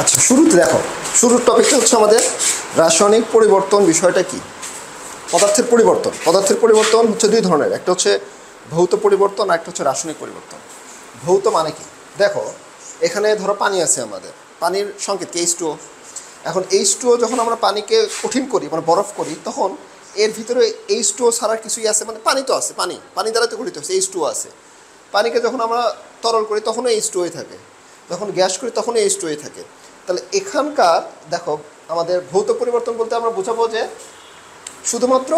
আচ্ছা, শুরুতে দেখো, শুরুর টপিকটা হচ্ছে আমাদের রাসায়নিক পরিবর্তন। বিষয়টা কি? পদার্থের পরিবর্তন হচ্ছে দুই ধরনের, একটা হচ্ছে ভৌত পরিবর্তন আর একটা হচ্ছে রাসায়নিক পরিবর্তন। ভৌত মানে কি? দেখো, এখানে ধরো পানি আছে, আমাদের পানির সংকেত কি? H2O। এখন H2O যখন আমরা পানিকে কঠিন করি, মানে বরফ করি, তখন এর ভিতরে H2O ছাড়া কিছুই আছে, মানে পানি তো আছে, পানি দ্বারা তো গঠিত হচ্ছে, H2O আছে। পানিকে যখন আমরা তরল করি তখনও H2O থাকে, যখন গ্যাস করি তখনও H2O থাকে। তাহলে এখানকার দেখো, আমাদের ভৌত পরিবর্তন বলতে আমরা বোঝাবো যে শুধুমাত্র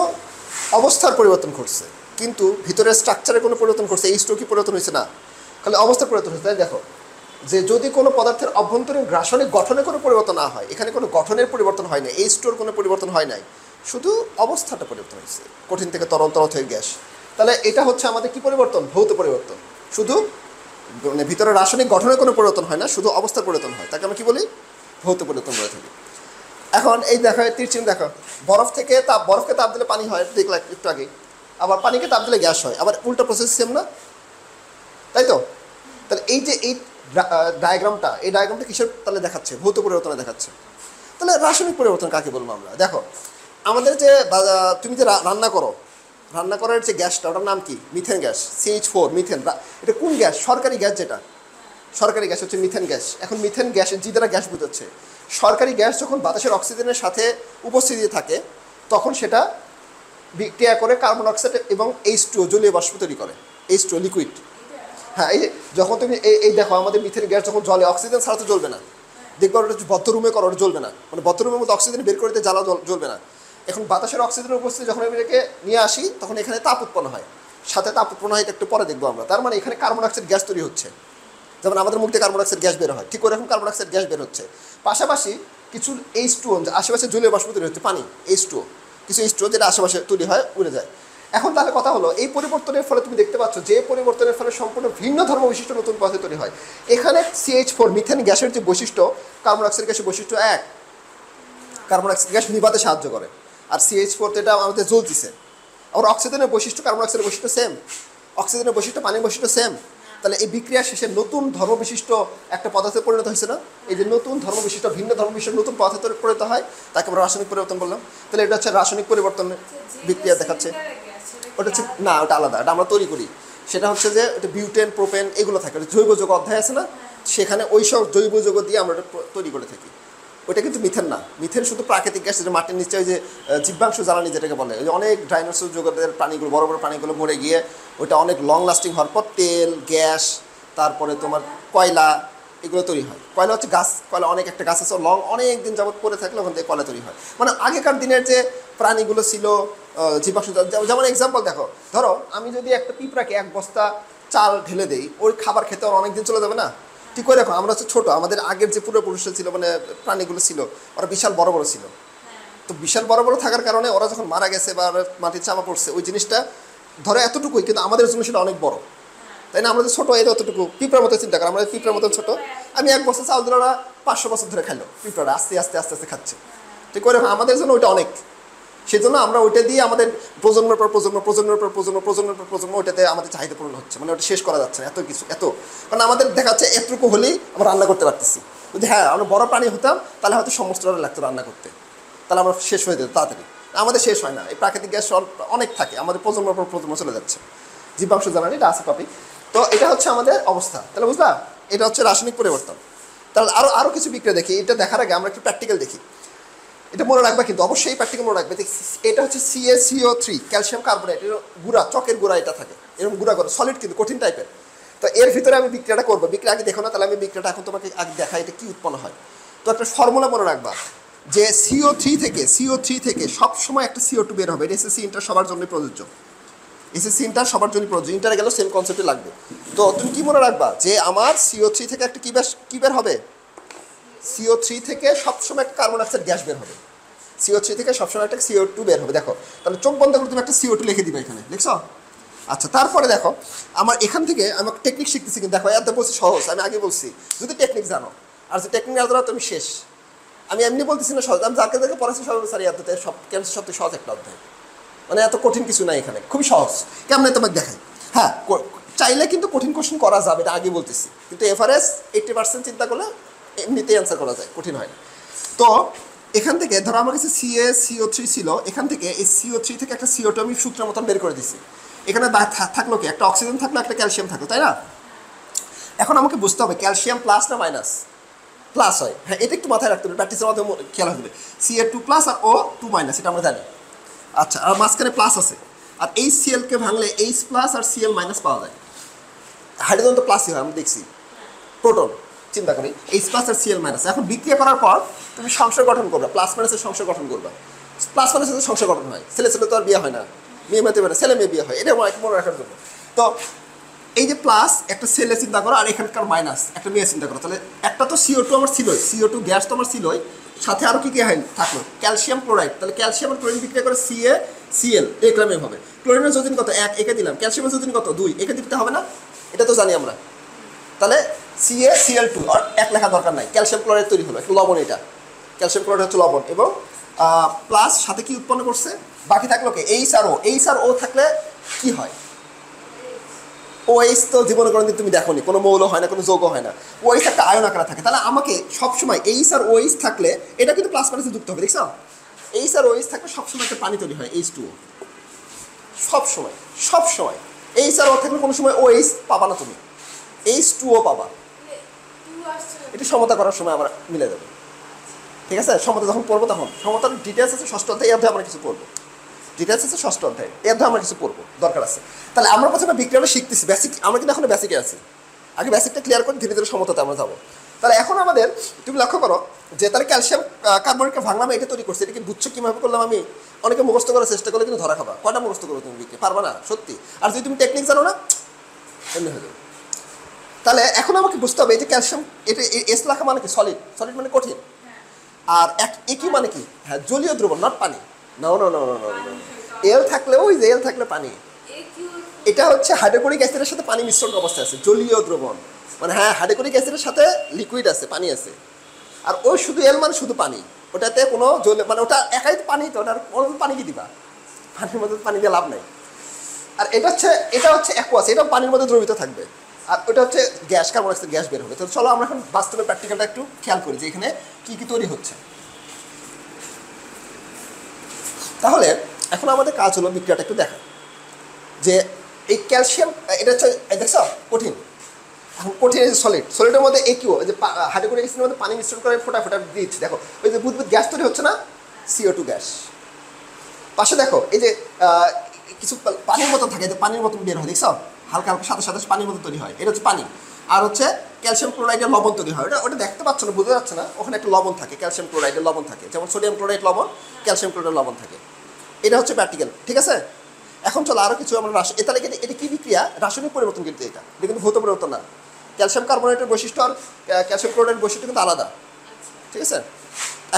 অবস্থার পরিবর্তন ঘটছে, কিন্তু ভিতরের স্ট্রাকচারে কোনো পরিবর্তন ঘটছে, H2O কি পরিবর্তন হয়েছে? না, খালি অবস্থার পরিবর্তন হচ্ছে। তাই দেখো, যে যদি কোনো পদার্থের অভ্যন্তরীণ রাসায়নিক গঠনে কোনো পরিবর্তন না হয়, এখানে কোনো গঠনের পরিবর্তন হয় না, H2O কোনো পরিবর্তন হয় নাই, শুধু অবস্থাটা পরিবর্তন হয়েছে, কঠিন থেকে তরল, তরল থেকে গ্যাস। তাহলে এটা হচ্ছে আমাদের কি পরিবর্তন? ভৌত পরিবর্তন। শুধু মানে ভিতরে রাসায়নিক গঠনের কোনো পরিবর্তন হয় না, শুধু অবস্থার পরিবর্তন হয়, তাকে আমরা কি বলি? ভৌত পরিবর্তন বলে থাকি। এখন এই দেখো, তীর চিহ্ন দেখো, বরফকে তাপ দিলে পানি হয়, দেখলাম একটু আগে। আবার পানিকে তাপ দিলে গ্যাস হয়, আবার উল্টো প্রসেস সেম না? তাই তো? তাহলে এই যে এই ডায়াগ্রামটা কিসের তাহলে দেখাচ্ছে? ভৌত পরিবর্তনে দেখাচ্ছে। তাহলে রাসায়নিক পরিবর্তন কাকে বলবো আমরা? দেখো, আমাদের যে তুমি যে রান্না করার যে গ্যাসটা, ওটার নাম কি? Methane gas, CH4 methane. এটা কোন গ্যাস? সরকারি গ্যাস। যেটা সরকারি গ্যাস হচ্ছে মিথেন গ্যাস। এখন মিথেন গ্যাস জি দ্বারা গ্যাস বোঝাচ্ছে। সরকারি গ্যাস যখন বাতাসের অক্সিজেনের সাথে উপস্থিতি থাকে, তখন সেটা বিক্রিয়া করে কার্বন ডাইঅক্সাইড এবং H2O জলীয় বাষ্প তৈরি করে, H2O লিকুইড। হ্যাঁ, এই যখন তুমি এই দেখো, আমাদের মিথেন গ্যাস যখন জ্বলে, অক্সিজেন ছাড়া তো জ্বলবে না। দেখবো ওটা বদ্ধ রুমে করো, ওটা জ্বলবে না, মানে বদ্ধ রুমের মধ্যে অক্সিজেন বের করতে জ্বালা জ্বলবে না। এখন বাতাসের অক্সিজেনের উপস্থিতি যখন আমি এটাকে নিয়ে আসি, তখন এখানে তাপ উৎপন্ন হয়, সাথে তাপ উৎপন্ন হয় একটু পরে দেখবো আমরা। তার মানে এখানে কার্বন ডাইঅক্সাইড গ্যাস তৈরি হচ্ছে, যেমন আমাদের মুখ থেকে কার্বন ডাইঅক্সাইড গ্যাস বের হয়, ঠিক ওরকম কার্বন ডাইঅক্সাইড গ্যাস বের হচ্ছে। পাশাপাশি কিছু H2O, আশেপাশে জলীয় বাষ্প তৈরি হচ্ছে, পানি H2O, কিছু H2O যেটা আশেপাশে তৈরি হয়, উড়ে যায়। এখন তাহলে কথা হলো, এই পরিবর্তনের ফলে তুমি দেখতে পাচ্ছ যে পরিবর্তনের ফলে সম্পূর্ণ ভিন্ন ধর্ম বিশিষ্ট নতুন পদার্থ তৈরি হয়। এখানে CH4 মিথেন গ্যাসের যে বৈশিষ্ট্য, কার্বন ডাইঅক্সাইড গ্যাসের বৈশিষ্ট্য এক, কার্বন ডাইঅক্সাইড গ্যাস নিভাতে সাহায্য করে, আর CH4 তো এটা আমাদের জ্বলতেছে। আবার অক্সিজেনের বৈশিষ্ট্য, কার্বন ডাইঅক্সাইডের বৈশিষ্ট্য সেম, অক্সিজেনের বৈশিষ্ট্য, পানির বৈশিষ্ট্য সেম। তাহলে এই বিক্রিয়া শেষে নতুন ধর্মবিশিষ্ট একটা পদার্থে পরিণত হয়েছে না? এই যে নতুন ধর্মবিশিষ্ট, ভিন্ন ধর্মবিশিষ্ট নতুন পদার্থে পরিণত হয়, তাকে আমরা রাসায়নিক পরিবর্তন বললাম। তাহলে এটা হচ্ছে রাসায়নিক পরিবর্তনের বিক্রিয়া দেখাচ্ছে। ওটা হচ্ছে না, ওটা আলাদা, এটা আমরা তৈরি করি। সেটা হচ্ছে যে ওটা বিউটেন, প্রোপেন এগুলো থাকে, জৈব যৌগ অধ্যায় আছে না, সেখানে ওই সব জৈব যৌগ দিয়ে আমরা ওটা তৈরি করে থাকি। ওইটা কিন্তু মিথেন না। মিথেন শুধু প্রাকৃতিক গ্যাস, যেটা মাটির নিশ্চয়ই যে জীবাংশ জ্বালানি যেটাকে বলে, ওই যে অনেক ডাইনোসর জগতের প্রাণীগুলো, বড় বড় প্রাণীগুলো মরে গিয়ে ওইটা অনেক লং লাস্টিং হওয়ার পর তেল, গ্যাস, তারপরে তোমার কয়লা, এগুলো তৈরি হয়। কয়লা হচ্ছে গাছ, কয়লা অনেক একটা গাছ আছে, লং অনেক দিন যাবত পরে থাকলে ওখান থেকে কয়লা তৈরি হয়। মানে আগেকার দিনের যে প্রাণীগুলো ছিল, জীবাশ্ম, যেমন এক্সাম্পল দেখো, ধরো আমি যদি একটা পিঁপড়াকে এক বস্তা চাল ঢেলে দেই, ওই খাবার খেতে ওর অনেক দিন চলে যাবে না? ঠিক করে দেখো, আমরা হচ্ছে ছোটো, আমাদের আগের যে পূর্বপুরুষরা ছিল, মানে প্রাণীগুলো ছিল, ওরা বিশাল বড় বড় ছিল। তো বিশাল বড় বড় থাকার কারণে ওরা যখন মারা গেছে বা মাটির চাপা পড়ছে, ওই জিনিসটা ধরো এতটুকুই, কিন্তু আমাদের জন্য সেটা অনেক বড়, তাই না? আমরা যে ছোটো, এটা অতটুকু পিঁপড়ার মতো চিন্তা করি, আমরা পিঁপড়ার মতো ছোটো। আমি এক বছর চাল দিলে ওরা 500 বছর ধরে খাইলো, পিঁপড়াটা আস্তে আস্তে আস্তে আস্তে খাচ্ছে। ঠিক করে আমাদের জন্য ওইটা অনেক, সেই জন্য আমরা ওইটা দিয়ে আমাদের প্রজন্মের পর প্রজন্ম, প্রজন্মের পর প্রজন্ম, প্রজন্মের পর প্রজন্ম, ওইটাতে আমাদের চাহিদা পূরণ হচ্ছে, মানে ওটা শেষ করা যাচ্ছে না, এত কিছু এত। কারণ আমাদের দেখাচ্ছে এতটুকু হলেই আমরা রান্না করতে পারতেছি। যদি হ্যাঁ আমরা বড় প্রাণী হতাম, তাহলে হয়তো সমস্তটা লাগতো রান্না করতে, তাহলে আমরা শেষ হয়ে যেত তাড়াতাড়ি। আমাদের শেষ হয় না, এই প্রাকৃতিক গ্যাস অনেক থাকে, আমাদের প্রজন্মের পর প্রজন্ম চলে যাচ্ছে। জীবাংশ জ্বালানি, এটা আছে টপিক। তো এটা হচ্ছে আমাদের অবস্থা, তাহলে বুঝলা? এটা হচ্ছে রাসায়নিক পরিবর্তন। তাহলে আরও কিছু বিক্রিয়া দেখি। এটা দেখার আগে আমরা একটু প্র্যাকটিক্যাল দেখি। এটা মনে রাখবে, কিন্তু অবশ্যই প্র্যাকটিক্যাল মনে রাখবে। এটা হচ্ছে CaCO3, ক্যালসিয়াম কার্বনেট, এর গুঁড়া, চকের গুঁড়া এটা থাকে, এরকম গুঁড়া করে, সলিড কিন্তু কঠিন টাইপের। তো এর ভিতরে আমি বিক্রিয়াটা করবো, বিক্রিয়া আগে দেখো না, তাহলে আমি বিক্রিয়াটা এখন তোমাকে আগে দেখাই এটা কী উৎপন্ন হয়। তো একটা ফর্মুলা মনে রাখবা যে CO3 থেকে সবসময় একটা CO2 বের হবে। এটা SSC ইন্টার সবার জন্য প্রযোজ্য, SSC ইন্টার সবার জন্য প্রযোজ্য, ইন্টারে গেলেও সেম কনসেপ্টে লাগবে। তো তুমি কি মনে রাখবা যে আমার CO3 থেকে একটা কী বের হবে? CO3 থেকে সবসময় একটা কার্বন ডাইঅক্সাইড গ্যাস বের হবে, CO3 থেকে সবসময় একটা CO2 বের হবে। দেখো, তাহলে চোখ বন্ধ করে তুমি একটা CO2 লিখে দিবে এখানে, লিখছো? আচ্ছা, তারপরে দেখো, আমার এখান থেকে আমি টেকনিক শিখতেছি, কিন্তু দেখো এত বলছি সহজ, আমি আগে বলছি যদি টেকনিক জানো, আর যে টেকনিক না জানো তুমি শেষ। আমি এমনি বলতেছি না সহজ, আমি যাকে দেখে পড়াচ্ছি সবাই স্যার ইয়াতে সব কেমিস্ট্রি সবথেকে সহজ একটা অধ্যায়, মানে এত কঠিন কিছু নাই এখানে, খুবই সহজ। কেমন তোমাকে দেখাই। হ্যাঁ, চাইলে কিন্তু কঠিন কোশ্চেন করা যাবে, এটা আগে বলতেছি, কিন্তু এভারেজ 80% চিন্তা করলে এমনিতেই অ্যান্সার করা যায়, কঠিন হয় না। তো এখান থেকে ধরো আমার কাছে CaCO3 ছিল, এখান থেকে এই CO3 থেকে একটা CO2 আমি সূত্রের মতন বের করে দিচ্ছি। এখানে থাকলো কি, একটা অক্সিজেন থাকলো, একটা ক্যালসিয়াম থাকলো, তাই না? এখন আমাকে বুঝতে হবে ক্যালসিয়াম প্লাস না মাইনাস? প্লাস হয়। হ্যাঁ, এটা একটু মাথায় রাখতে হবে, প্র্যাকটিসের মাধ্যমে খেয়াল রাখবে। Ca2+ আর O2- এটা আমরা জানি। আচ্ছা, আর মাঝখানে প্লাস আছে, আর এই Cl-কে ভাঙলে H+ আর Cl- পাওয়া যায়। হাইড্রোজেন তো প্লাসই হয়, আমি দেখছি। প্রোটন চিন্তা করি, H+ আর Cl-। এখন বিক্রিয়া করার পর তুমি সংসার গঠন করবে, প্লাস মাইনাসের সংসার গঠন করবে। প্লাস মাইনাসের সংসার গঠন হয়, ছেলে ছেলে তো আর বিয়ে হয় না, মেয়ে মেয়েতে পারে, ছেলে মেয়ে বিয়ে হয়, এটা মনে রাখার জন্য। তো এই যে প্লাস একটা ছেলে চিন্তা করো, আর এখানকার মাইনাস একটা মেয়ে চিন্তা করো, তাহলে একটা তো CO2 আমার ছিলই, CO2 গ্যাস তো আমার ছিলই, সাথে আরও কী কী হয় থাকলো, ক্যালসিয়াম ক্লোরাইড। তাহলে ক্যালসিয়াম আর ক্লোরিন বিক্রিয়া করে CaCl, দেখলাম এভাবে। ক্লোরিনের যোজিন কত? 1, একে দিলাম। ক্যালসিয়ামের যোজিন কত? 2, একে দিতে হবে না? এটা তো জানি আমরা। তাহলে CaCl2 আর 1 লেখা দরকার নাই, ক্যালসিয়াম ক্লোরাইড তৈরি হলো, একটু লবণ, এটা ক্যালসিয়াম ক্লোরাইড হচ্ছে লবণ। এবং প্লাস সাথে কি উৎপন্ন করছে, বাকি থাকলো কি H আর O। H আর O থাকলে কি হয়? OH তো জীবনে কোনোদিন তুমি দেখোনি, কোনো মৌল হয় না, কোনো যৌগ হয় না। OH একটা আয়ন আকারে থাকে। তাহলে আমাকে সবসময় H আর OH থাকলে, এটা কিন্তু প্লাস মাইনাসে যুক্ত হবে, দেখছো? H আর OH থাকলে সবসময় একটা পানি তৈরি হয়, H2O। সবসময় সবসময় H আর O থাকলে কোনো সময় OH পাবা না তুমি, H2O পাবা। এটা সমতা করার সময় আমরা মিলে যাবে, ঠিক আছে? সমতা যখন পড়বো তখন, সমতার ডিটেলস আছে ষষ্ঠ অধ্যায়, এই অধ্যায়ে আমরা কিছু পড়বো। ডিটেলস আছে ষষ্ঠ অধ্যায়, এই অধ্যায়ে আমরা কিছু পড়বো, দরকার আছে। তাহলে আমরা প্রথমে বিক্রিয়াটা শিখতেছি, বেসিক। আমরা কিন্তু এখন বেসিকে আছি, আগে বেসিকটা ক্লিয়ার করে ধীরে ধীরে সমতাতে আমরা যাবো। তাহলে এখন আমাদের, তুমি লক্ষ্য করো যে তাহলে ক্যালসিয়াম কার্বনেটকে ভাঙলাম, এটা তৈরি করছে, এটা কি বুঝছো কীভাবে করলাম আমি? অনেকে মুখস্থ করার চেষ্টা করলে কিন্তু ধরা খাবা। কয়টা মুখস্থ করো তুমি বিক্রি, পারবা না সত্যি। আর যদি তুমি টেকনিক জানো না, এমনি হয়ে যাবে। তাহলে এখন আমাকে বুঝতে হবে এই যে ক্যালসিয়াম, এটা এস লেখা মানে কি? সলিড। সলিড মানে কঠিন। আর একই মানে কি? হ্যাঁ, জলীয় দ্রবণ, নট পানি। না না না না না, এল থাকলে, ওই যে এল থাকলে পানি। এটা হচ্ছে হাইড্রোক্লোরিক অ্যাসিডের সাথে পানি মিশ্রণ অবস্থায় আছে, জলীয় দ্রবণ। মানে হ্যাঁ, হাইড্রোক্লোরিক অ্যাসিডের সাথে লিকুইড আছে, পানি আছে। আর ওই শুধু এল মানে শুধু পানি, ওটাতে কোনো জল, মানে ওটা একাই পানি, তো ওটার কোনো পানি কি দিবা? পানির মধ্যে পানি দিয়ে লাভ নেই। আর এটা হচ্ছে অ্যাকুয়াস, এটাও পানির মধ্যে দ্রবীভূত থাকবে। আর ওটা হচ্ছে গ্যাস, কার্বন ডাইঅক্সাইড গ্যাস বের হবে। তো চলো আমরা এখন বাস্তবে প্র্যাকটিক্যালটা একটু খেয়াল করি যে এখানে কী কী তৈরি হচ্ছে। তাহলে এখন আমাদের কাজ হলো বিক্রিয়াটা একটু দেখা, যে এই ক্যালসিয়াম, এটা হচ্ছে দেখছো কঠিন। এখন কঠিন এই যে সলিড, সলিডের মধ্যে একিউ, যে হাইড্রোক্লোরিক অ্যাসিডের মধ্যে পানি মিশ্রণ করে ফোটা ফোটা দিচ্ছে, দেখো ওই যে বুদবুদ গ্যাস তৈরি হচ্ছে না, CO2 গ্যাস। পাশে দেখো এই যে কিছু পানির মতন থাকে, যে পানির মতন বের হয়, দেখছো হালকা হালকা সাথে সাথে পানির মতো তৈরি হয়, এটা হচ্ছে পানি। আর হচ্ছে ক্যালসিয়াম ক্লোরাইডের লবণ তৈরি হয়, ওটা দেখতে পাচ্ছ না, বোঝা যাচ্ছে না, ওখানে একটা লবণ থাকে, ক্যালসিয়াম ক্লোরাইডের লবণ থাকে, যেমন সোডিয়াম ক্লোরাইড লবণ, ক্যালসিয়াম ক্লোরাইড লবণ থাকে। এটা হচ্ছে প্র্যাকটিক্যাল, ঠিক আছে? এখন চলো আরও কিছু আমরা তাহলে এটা কী বিক্রিয়া? রাসায়নিক পরিবর্তন, কিন্তু এটা কিন্তু ভৌত পরিবর্তন না। ক্যালসিয়াম কার্বনেটের বৈশিষ্ট্য আর ক্যালসিয়াম ক্লোরাইডের বৈশিষ্ট্য কিন্তু আলাদা, ঠিক আছে?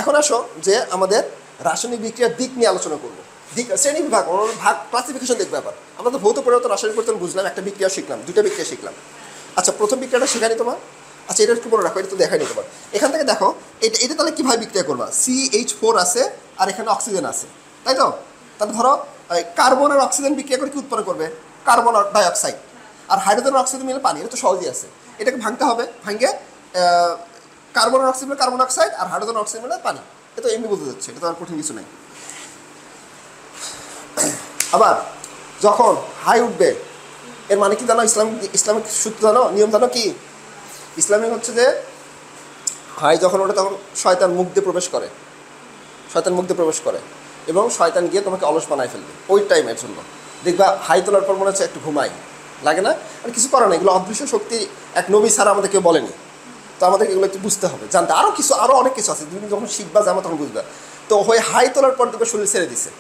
এখন আসো যে আমাদের রাসায়নিক বিক্রিয়ার দিক নিয়ে আলোচনা করবো। দিক, শ্রেণী বিভাগ, ভাগ, ক্লাসিফিকেশন দেখবে। আবার আমরা তো ভৌত পরিবর্তন, রাসায়নিক পরিবর্তন বুঝলাম, একটা বিক্রিয়া শিখলাম, দুইটা বিক্রিয়া শিখলাম। আচ্ছা, প্রথম বিক্রিয়াটা শেখানি তোমার? আচ্ছা, এটা একটু মনে রাখো, এটা তো দেখাইনি তোমার। এখান থেকে দেখো এটা তাহলে কীভাবে বিক্রিয়া করবা? CH4 আছে আর এখানে অক্সিজেন আছে, তাই তো? তাহলে ধরো কার্বন আর অক্সিজেন বিক্রিয়া করে কি উৎপন্ন করবে? কার্বন আর ডাইঅক্সাইড। আর হাইড্রোজেন আর অক্সিজেন মিলে পানি, এটা তো সহজেই আছে। এটাকে ভাঙতে হবে, ভাঙে কার্বন আর অক্সিজেন মিলে কার্বন অক্সাইড, আর হাইড্রোজেন আর অক্সিজেন মিলে পানি। এটা তো এমনি বলতে যাচ্ছে, এটা তো আর কঠিন কিছু নেই। আবার যখন হাই উঠবে, এর মানে কি জানো? ইসলামিক সূত্র জানো, নিয়ম জানো কি? ইসলামিক হচ্ছে যে হাই যখন ওঠে তখন শয়তান মুখ দিয়ে প্রবেশ করে, শয়তান মুখ দিয়ে প্রবেশ করে, এবং শয়তান গিয়ে তোমাকে অলস বানায় ফেলবে ওই টাইমের জন্য। দেখবা হাই তোলার পর মনে হচ্ছে একটু ঘুমাই, লাগে না? আর কিছু করে না, এগুলো অদৃশ্য শক্তি, এক নবী ছাড়া আমাদের কেউ বলেনি। তো আমাদের এগুলো একটু বুঝতে হবে, জানতে। আরও অনেক কিছু আছে, তুমি যখন শিখবা জানো তখন বুঝবা। তো ওই হাই তোলার পর দেখবে শরীর ছেড়ে দিছে,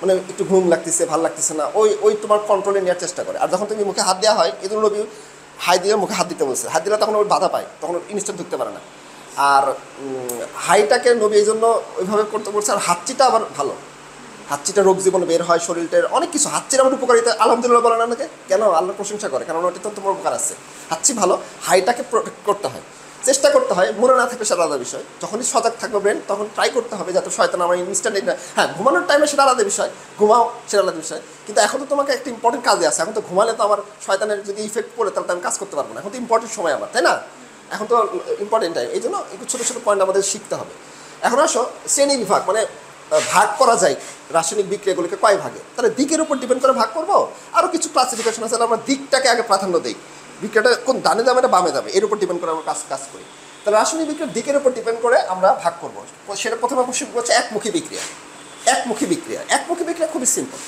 মানে একটু ঘুম লাগতেছে, ভালো লাগতেছে না, ওই তোমার কন্ট্রোলে নেওয়ার চেষ্টা করে। আর যখন তুমি মুখে হাত দেওয়া হয়, এদের নবী হাই দিয়ে মুখে হাত দিতে বলছে, হাত দিলে তখন ওই বাধা পায়, তখন ইনস্ট্যান্ট ঢুকতে পারে না। আর হাইটাকে নবী এই জন্য ওইভাবে করতে বলছে। আর হাতচিটা আবার ভালো, হাতচিটা রোগ জীবনে বের হয়, শরীরের অনেক কিছু। হাতচির আমার উপকারিতা আলহামদুলিল্লাহ বলে না নাকি? কেন? আল্লাহর প্রশংসা করে, কারণ ওটা তো তোমার উপকার আছে। হাতচি ভালো, হাইটাকে প্রোটেক্ট করতে হয়, চেষ্টা করতে হয়। মনে না থাকবে সেটা আলাদা বিষয়, যখনই সজাগ থাকবে ব্রেন তখন ট্রাই করতে হবে যাতে শয়তান আমার ইনস্ট্যান্ট। হ্যাঁ, ঘুমানোর টাইমে সেটা আলাদা বিষয়, ঘুমাও সেটা আলাদা বিষয়। কিন্তু এখন তো তোমাকে একটা ইম্পর্টেন্ট কাজে আছে, এখন তো ঘুমালে তো আমার শয়তানের যদি ইফেক্ট পড়ে তাহলে তো আমি কাজ করতে পারবো না। এখন তো ইম্পর্টেন্ট সময় আমার, তাই না? এখন তো ইম্পর্টেন্ট টাইম, এই জন্য একটু ছোটো ছোটো পয়েন্ট আমাদের শিখতে হবে। এখন আসো শ্রেণী বিভাগ, মানে ভাগ করা যায় রাসায়নিক বিক্রিয়াগুলোকে কয় ভাগে, তাহলে দিকের উপর ডিপেন্ড করে ভাগ করবো। আরও কিছু ক্লাসিফিকেশন আছে, আমরা দিকটাকে আগে প্রাধান্য দিই, বিক্রিয়াটা কোন ডানে যাবে না বামে যাবে এর উপর ডিপেন্ড করে আমরা কাজ করি। তাহলে রাসায়নিক বিক্রিয়ার দিকের উপর ডিপেন্ড করে আমরা ভাগ করবো। সেটা প্রথমে অবশ্যই হচ্ছে একমুখী বিক্রিয়া। একমুখী বিক্রিয়া খুবই সিম্পল,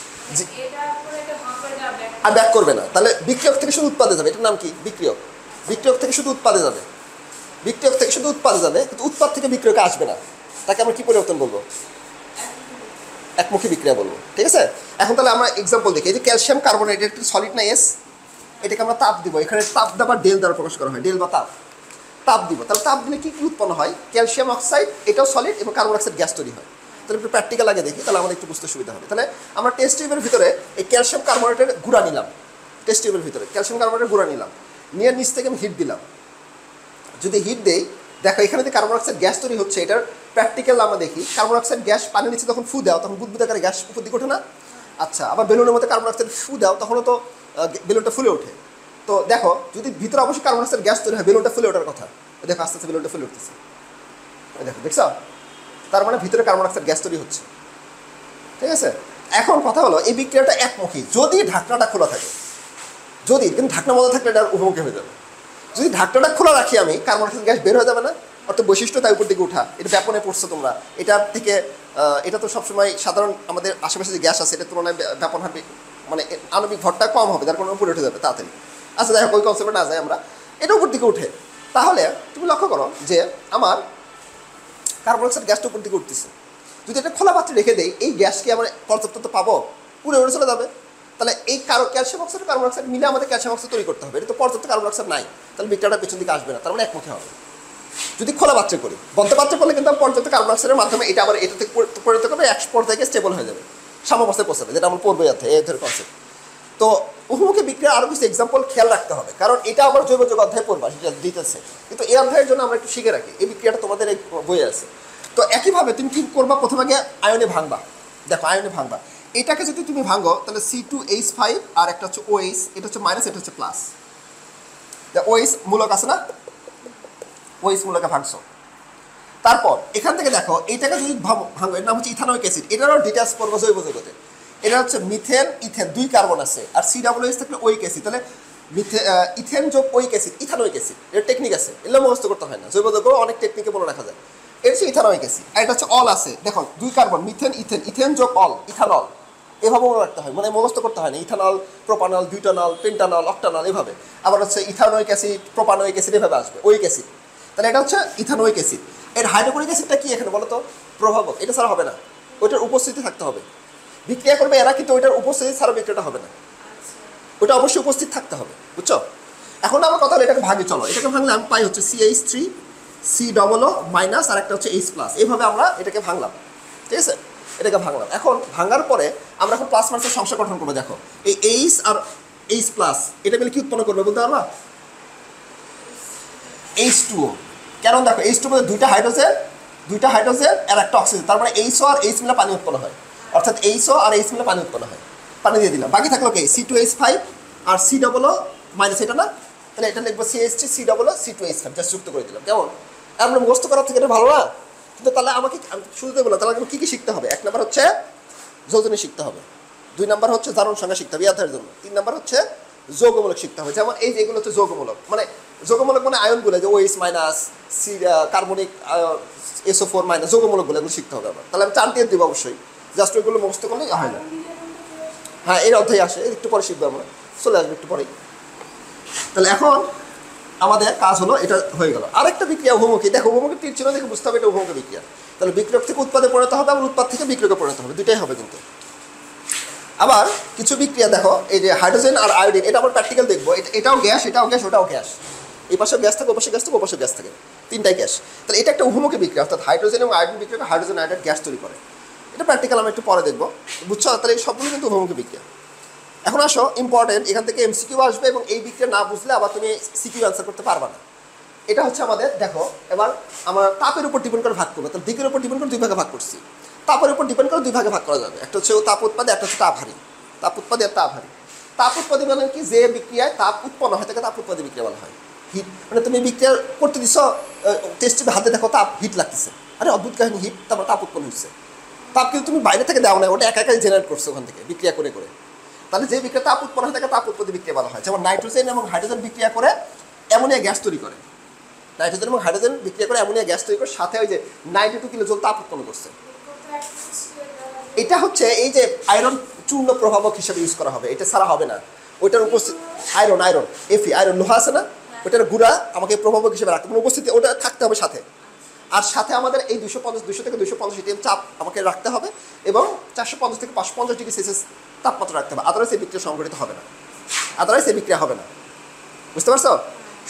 আর ব্যাক করবে না, তাহলে বিক্রিয়ক থেকে শুধু উৎপাদে যাবে। এটার নাম কি? বিক্রিয়ক থেকে শুধু উৎপাদে যাবে, কিন্তু উৎপাদ থেকে বিক্রিয়কে আসবে না, তাকে আমরা কি পরিবর্তন বলবো? একমুখী বিক্রিয়া বলবো, ঠিক আছে। এখন তাহলে আমরা এক্সাম্পল দেখি, এই যে ক্যালসিয়াম কার্বনেট, একটি সলিড না এস, এটাকে আমরা তাপ দিব, এখানে তাপ দেওয়া ডেল দ্বারা প্রকাশ করা হয়, ডেল বা তাপ দিব। তাহলে তাপ দিলে কি উৎপন্ন হয়? ক্যালসিয়াম অক্সাইড, এটাও সলিড, এবং কার্বন ডাইঅক্সাইড গ্যাস তৈরি হয়। তাহলে একটু প্র্যাকটিক্যাল আগে দেখি, তাহলে আমাদের একটু বুঝতে সুবিধা হবে। তাহলে আমরা টেস্ট টিউবের ভিতরে এই ক্যালসিয়াম কার্বনেটের গুঁড়া নিলাম, টেস্ট টিউবের ভিতরে ক্যালসিয়াম কার্বনেটের গুঁড়া নিলাম, নিয়ে নিচ থেকে আমি হিট দিলাম। যদি হিট দেই, দেখো এখানে যে কার্বন ডাইঅক্সাইড গ্যাস তৈরি হচ্ছে, এটার প্র্যাকটিক্যাল আমরা দেখি। কার্বন ডাইঅক্সাইড গ্যাস পানির নিচে তখন ফু দাও, তখন বুদবুদাকারে গ্যাস উপর দিকে ওঠে না? আচ্ছা, আবার বেলুনের মধ্যে কার্বন ডাইঅক্সাইড ফু দাও, তখনও তো বেলুনটা ফুলে ওঠে। তো দেখো যদি ভিতরে অবশ্যই কার্বন ডাইঅক্সাইড গ্যাস তৈরি হয়, বেলুনটা ফুলে ওঠার কথা। দেখো আস্তে আস্তে বেলুনটা ফুলে উঠতেছে, দেখছো? তার মানে ভিতরে কার্বন ডাইঅক্সাইড গ্যাস তৈরি হচ্ছে, ঠিক আছে। এখন কথা হলো এই বিক্রিয়াটা একমুখী যদি ঢাকনাটা খোলা থাকে, কিন্তু ঢাকনা বন্ধ থাকলে এটা উভমুখী হয়ে যাবে। যদি ঢাকনাটা খোলা রাখি আমি, কার্বন ডাইঅক্সাইড গ্যাস বের হয়ে যাবে না? অর্থাৎ বৈশিষ্ট্য তাই উপর দিকে ওঠা, এটা ব্যাপনে পড়ছে তোমরা। এটার থেকে এটা তো সবসময় সাধারণ আমাদের আশেপাশে যে গ্যাস আছে এটার তুলনায় ব্যাপন হবে, মানে আণবিক ভরটা কম হবে, যার কারণে উপরে উঠে যাবে তাড়াতাড়ি। আচ্ছা যাই হোক, ওই কনসেপ্টে না যাই আমরা, এটা উপর দিকে উঠে। তাহলে তুমি লক্ষ্য করো যে আমার কার্বন ডাইঅক্সাইড গ্যাসটা উপর দিকে উঠতেছে। যদি এটা খোলা পাত্রে রেখে দেয়, এই গ্যাসকে আমরা পর্যাপ্ত তো পাবো, পুরো উড়ে চলে যাবে। তাহলে এই ক্যালসিয়াম অক্সাইড কার্বন ডাইঅক্সাইড মিলে আমাদের ক্যালসিয়াম অক্সাইড তৈরি করতে হবে, এটা তো পর্যাপ্ত কার্বন ডাইঅক্সাইড নাই, তাহলে বিক্রিয়াটা পেছন দিকে আসবে না, তার মানে একমুখী হবে। যদি খোলা পাত্রে করি, বন্ধ পাত্রে করলে কিন্তু আমি পর্যাপ্ত কার্বন ডাইঅক্সাইডের মাধ্যমে এটা আবার এটা থেকে পরিণত করবে, এক পর্যায়ে স্টেবল হয়ে যাবে, সাম্যাবস্থায় পৌঁছাবে, যেটা আমরা পড়বো যাতে এই ধরনের কনসেপ্ট। তো উভমুখী বিক্রিয়া আরও কিছু এক্সাম্পল খেয়াল রাখতে হবে, কারণ এটা আমার জৈব যৌগ অধ্যায় পড়বা, সেটা দিতেছে, কিন্তু এই অধ্যায়ের জন্য আমরা একটু শিখে রাখি, এই বিক্রিয়াটা তোমাদের এই বইয়ে আছে। তো একইভাবে তুমি কি করবা? প্রথমে আগে আয়নে ভাঙবা। দেখো আয়নে ভাঙবা, এটাকে যদি তুমি ভাঙো তাহলে C2H5 আর একটা হচ্ছে OH, এটা হচ্ছে মাইনাস, এটা হচ্ছে প্লাস। OH মূলক আছে না, OH মূলকে ভাঙছো। তারপর এখান থেকে দেখো এইটাকে যদি ভাঙো, এর নাম হচ্ছে ইথানোয়িক অ্যাসিড, এটারও ডিটেলস পড়বো জৈব যৌগতে। এটা হচ্ছে মিথেন ইথেন, 2 কার্বন আছে, আর COOH থাকলে ওইক অ্যাসিড, তাহলে ইথেন যোগ ওইক অ্যাসিড, ইথানোয়িক অ্যাসিড। এর টেকনিক আছে, এগুলো মুখস্থ করতে হয় না, জৈব যৌগ অনেক টেকনিকে মনে রাখা যায়। এটা হচ্ছে ইথানোয়িক অ্যাসিড, আর এটা হচ্ছে অল আছে, দেখো 2 কার্বন, মিথেন ইথেন, ইথেন যোগ অল, ইথানল। এভাবে মনে রাখতে হয়, মানে মুখস্থ করতে হয় না, ইথানল, প্রোপানল, বিউটানল, পেন্টানল, অক্টানল, এভাবে। আবার হচ্ছে ইথানোয়িক অ্যাসিড, প্রোপানোয়িক অ্যাসিড, এভাবে আসবে ওইক অ্যাসিড। তাহলে এটা হচ্ছে ইথানোয়িক অ্যাসিড। এর হাইড্রোক্লোরিক অ্যাসিডটা কি এখানে বলো তো? প্রভাবক, এটা ছাড়া হবে না, ওইটার উপস্থিতি থাকতে হবে। বিক্রিয়া করবে এরা, কিন্তু ওইটার উপস্থিতি ছাড়া বিক্রিয়াটা হবে না, ওইটা অবশ্যই উপস্থিত থাকতে হবে, বুঝছো? এখন আমার কথা হলো এটাকে ভাঙি, চলো এটাকে ভাঙলে আমি পাই হচ্ছে CH3 COO মাইনাস আর একটা হচ্ছে H প্লাস, এইভাবে আমরা এটাকে ভাঙলাম, ঠিক আছে? এটাকে ভাঙলাম। এখন ভাঙার পরে আমরা এখন প্লাস মাইনাসের সংখ্যা গঠন করবো। দেখো এই H আর H প্লাস এটা মিলে কি উৎপন্ন করবে বলতে পারবা? H2O। কারণ দেখো H2 মধ্যে দুইটা হাইড্রোজেন আর একটা অক্সিজেন, তার মানে HO আর H মিলে পানি উৎপন্ন হয়, অর্থাৎ HO আর H মিলে পানি উৎপন্ন হয়। পানি দিয়ে দিলাম, বাকি থাকলো কি C2H5 আর COO মাইনাস, এটা না? তাহলে এটা লিখবো CH3 COO C2H5, জাস্ট যুক্ত করে দিলাম। কেমন? আমরা মুখস্থ করার থেকে এটা ভালো না? কিন্তু তাহলে আমাকে শুরুতে বললাম, তাহলে আমাকে কী কী শিখতে হবে? 1 নম্বর হচ্ছে যোজনী শিখতে হবে, 2 নম্বর হচ্ছে জারণ সংখ্যা শিখতে হবে ইয়াদের জন্য, 3 নম্বর হচ্ছে যৌগমূলক শিখতে হবে। যেমন এই যেগুলো হচ্ছে যৌগমূলক, মানে যৌগমূলক মানে আয়নগুলো, যে OH minus, carbonic SO4 minus, যৌগমূলকগুলো এগুলো শিখতে হবে আমার। তাহলে আমি 4 দিয়ে দিব অবশ্যই, জাস্ট ওইগুলো মুখস্থ করলে হয় না। হ্যাঁ, এর অধ্যায় আসে, একটু পরে শিখবো আমরা, চলে আসবে একটু পরেই। তাহলে এখন আমাদের কাজ হলো, এটা হয়ে গেল। আরেকটা বিক্রিয়া উভমুখী, দেখো উভমুখী তীর চিহ্ন দেখে বুঝতে হবে এটা উভমুখী বিক্রিয়া। তাহলে বিক্রিয়ক থেকে উৎপাদে পরিণত হবে, আবার উৎপাদ থেকে বিক্রিয়কে পরিণত হবে, দুটাই হবে কিন্তু। আবার কিছু বিক্রিয়া দেখো, এই যে হাইড্রোজেন আর আয়োডিন, এটা আমরা প্র্যাকটিক্যাল দেখবো, এটাও গ্যাস, ওটাও গ্যাস, এই পাশে গ্যাস থাকে, ও পাশে গ্যাস থাকে, ও পাশে গ্যাস থাকে, তিনটাই গ্যাস। তাহলে এটা একটা উভমুখী বিক্রিয়া, অর্থাৎ হাইড্রোজেন এবং আয়োডিন বিক্রিয়া, হাইড্রোজেন আয়োডাইড গ্যাস তৈরি করে। এটা প্র্যাকটিক্যাল আমরা একটু পরে দেখবো, বুঝছো? তাহলে এই সবগুলো কিন্তু উভমুখী বিক্রিয়া। এখন আসো ইম্পর্টেন্ট, এখান থেকে MCQ আসবে, এবং এই বিক্রিয়া না বুঝলে আবার তুমি সিকিউ অ্যান্সার করতে পারবা না। এটা হচ্ছে আমাদের, দেখো এবার আমরা তাপের উপর ডিপেন্ড করে ভাগ করবো, তাহলে দিকের উপর ডিপেন্ড করে 2 ভাগে ভাগ করছি। তাপের উপর ডিপেন্ড করে 2 ভাগে ভাগ করা যাবে, একটা হচ্ছে তাপ উৎপাদে, একটা হচ্ছে তাপহারী। তাপ উৎপাদী আর তাপহারী। তাপ উৎপাদী মানে কি? যে বিক্রিয়ায় তাপ উৎপন্ন হয় তাকে তাপ উৎপাদী বিক্রিয়া বলা হয়। হিট মানে তুমি বিক্রিয়া করতে দিছ, টেস্টে হাতে দেখো তাপ হিট লাগতেছে, আরে অদ্ভুত কাহিনী, হিট তারপর তাপ উৎপন্ন হচ্ছে। তাপ কিন্তু তুমি বাইরে থেকে দেওয়া না, ওটা একা একাই জেনারেট করছে ওখান থেকে বিক্রিয়া করে করে। তাহলে যে বিক্রিয়া তাপ উৎপন্ন হয় তাকে তাপ উৎপত্তি বিক্রিয়া বলা হয়। যেমন নাইট্রোজেন এবং হাইড্রোজেন বিক্রিয়া করে অ্যামোনিয়া গ্যাস তৈরি করে, নাইট্রোজেন এবং হাইড্রোজেন বিক্রিয়া করে অ্যামোনিয়া গ্যাস তৈরি করে, সাথে ওই যে 92 কিলোজুল তাপ উৎপন্ন করছে। এটা হচ্ছে এই যে আয়রন চূর্ণ প্রভাবক হিসেবে ইউজ করা হবে, এটা ছাড়া হবে না। ওইটার উপস্থিত আয়রন এফি আয়রন লোহা আছে না, ওইটার গুঁড়া আমাকে প্রভাবক হিসেবে রাখতে হবে, উপস্থিতি ওটা থাকতে হবে সাথে। আর সাথে আমাদের এই 200 থেকে 250 ATM চাপ আমাকে রাখতে হবে, এবং 450 থেকে 550 ডিগ্রি সেলসিয়াস তাপমাত্রা রাখতে হবে, আদারওয়াইজ এই বিক্রিয়া সংঘটিত হবে না, আদারওয়াইজ এই বিক্রিয়া হবে না। বুঝতে পারছো?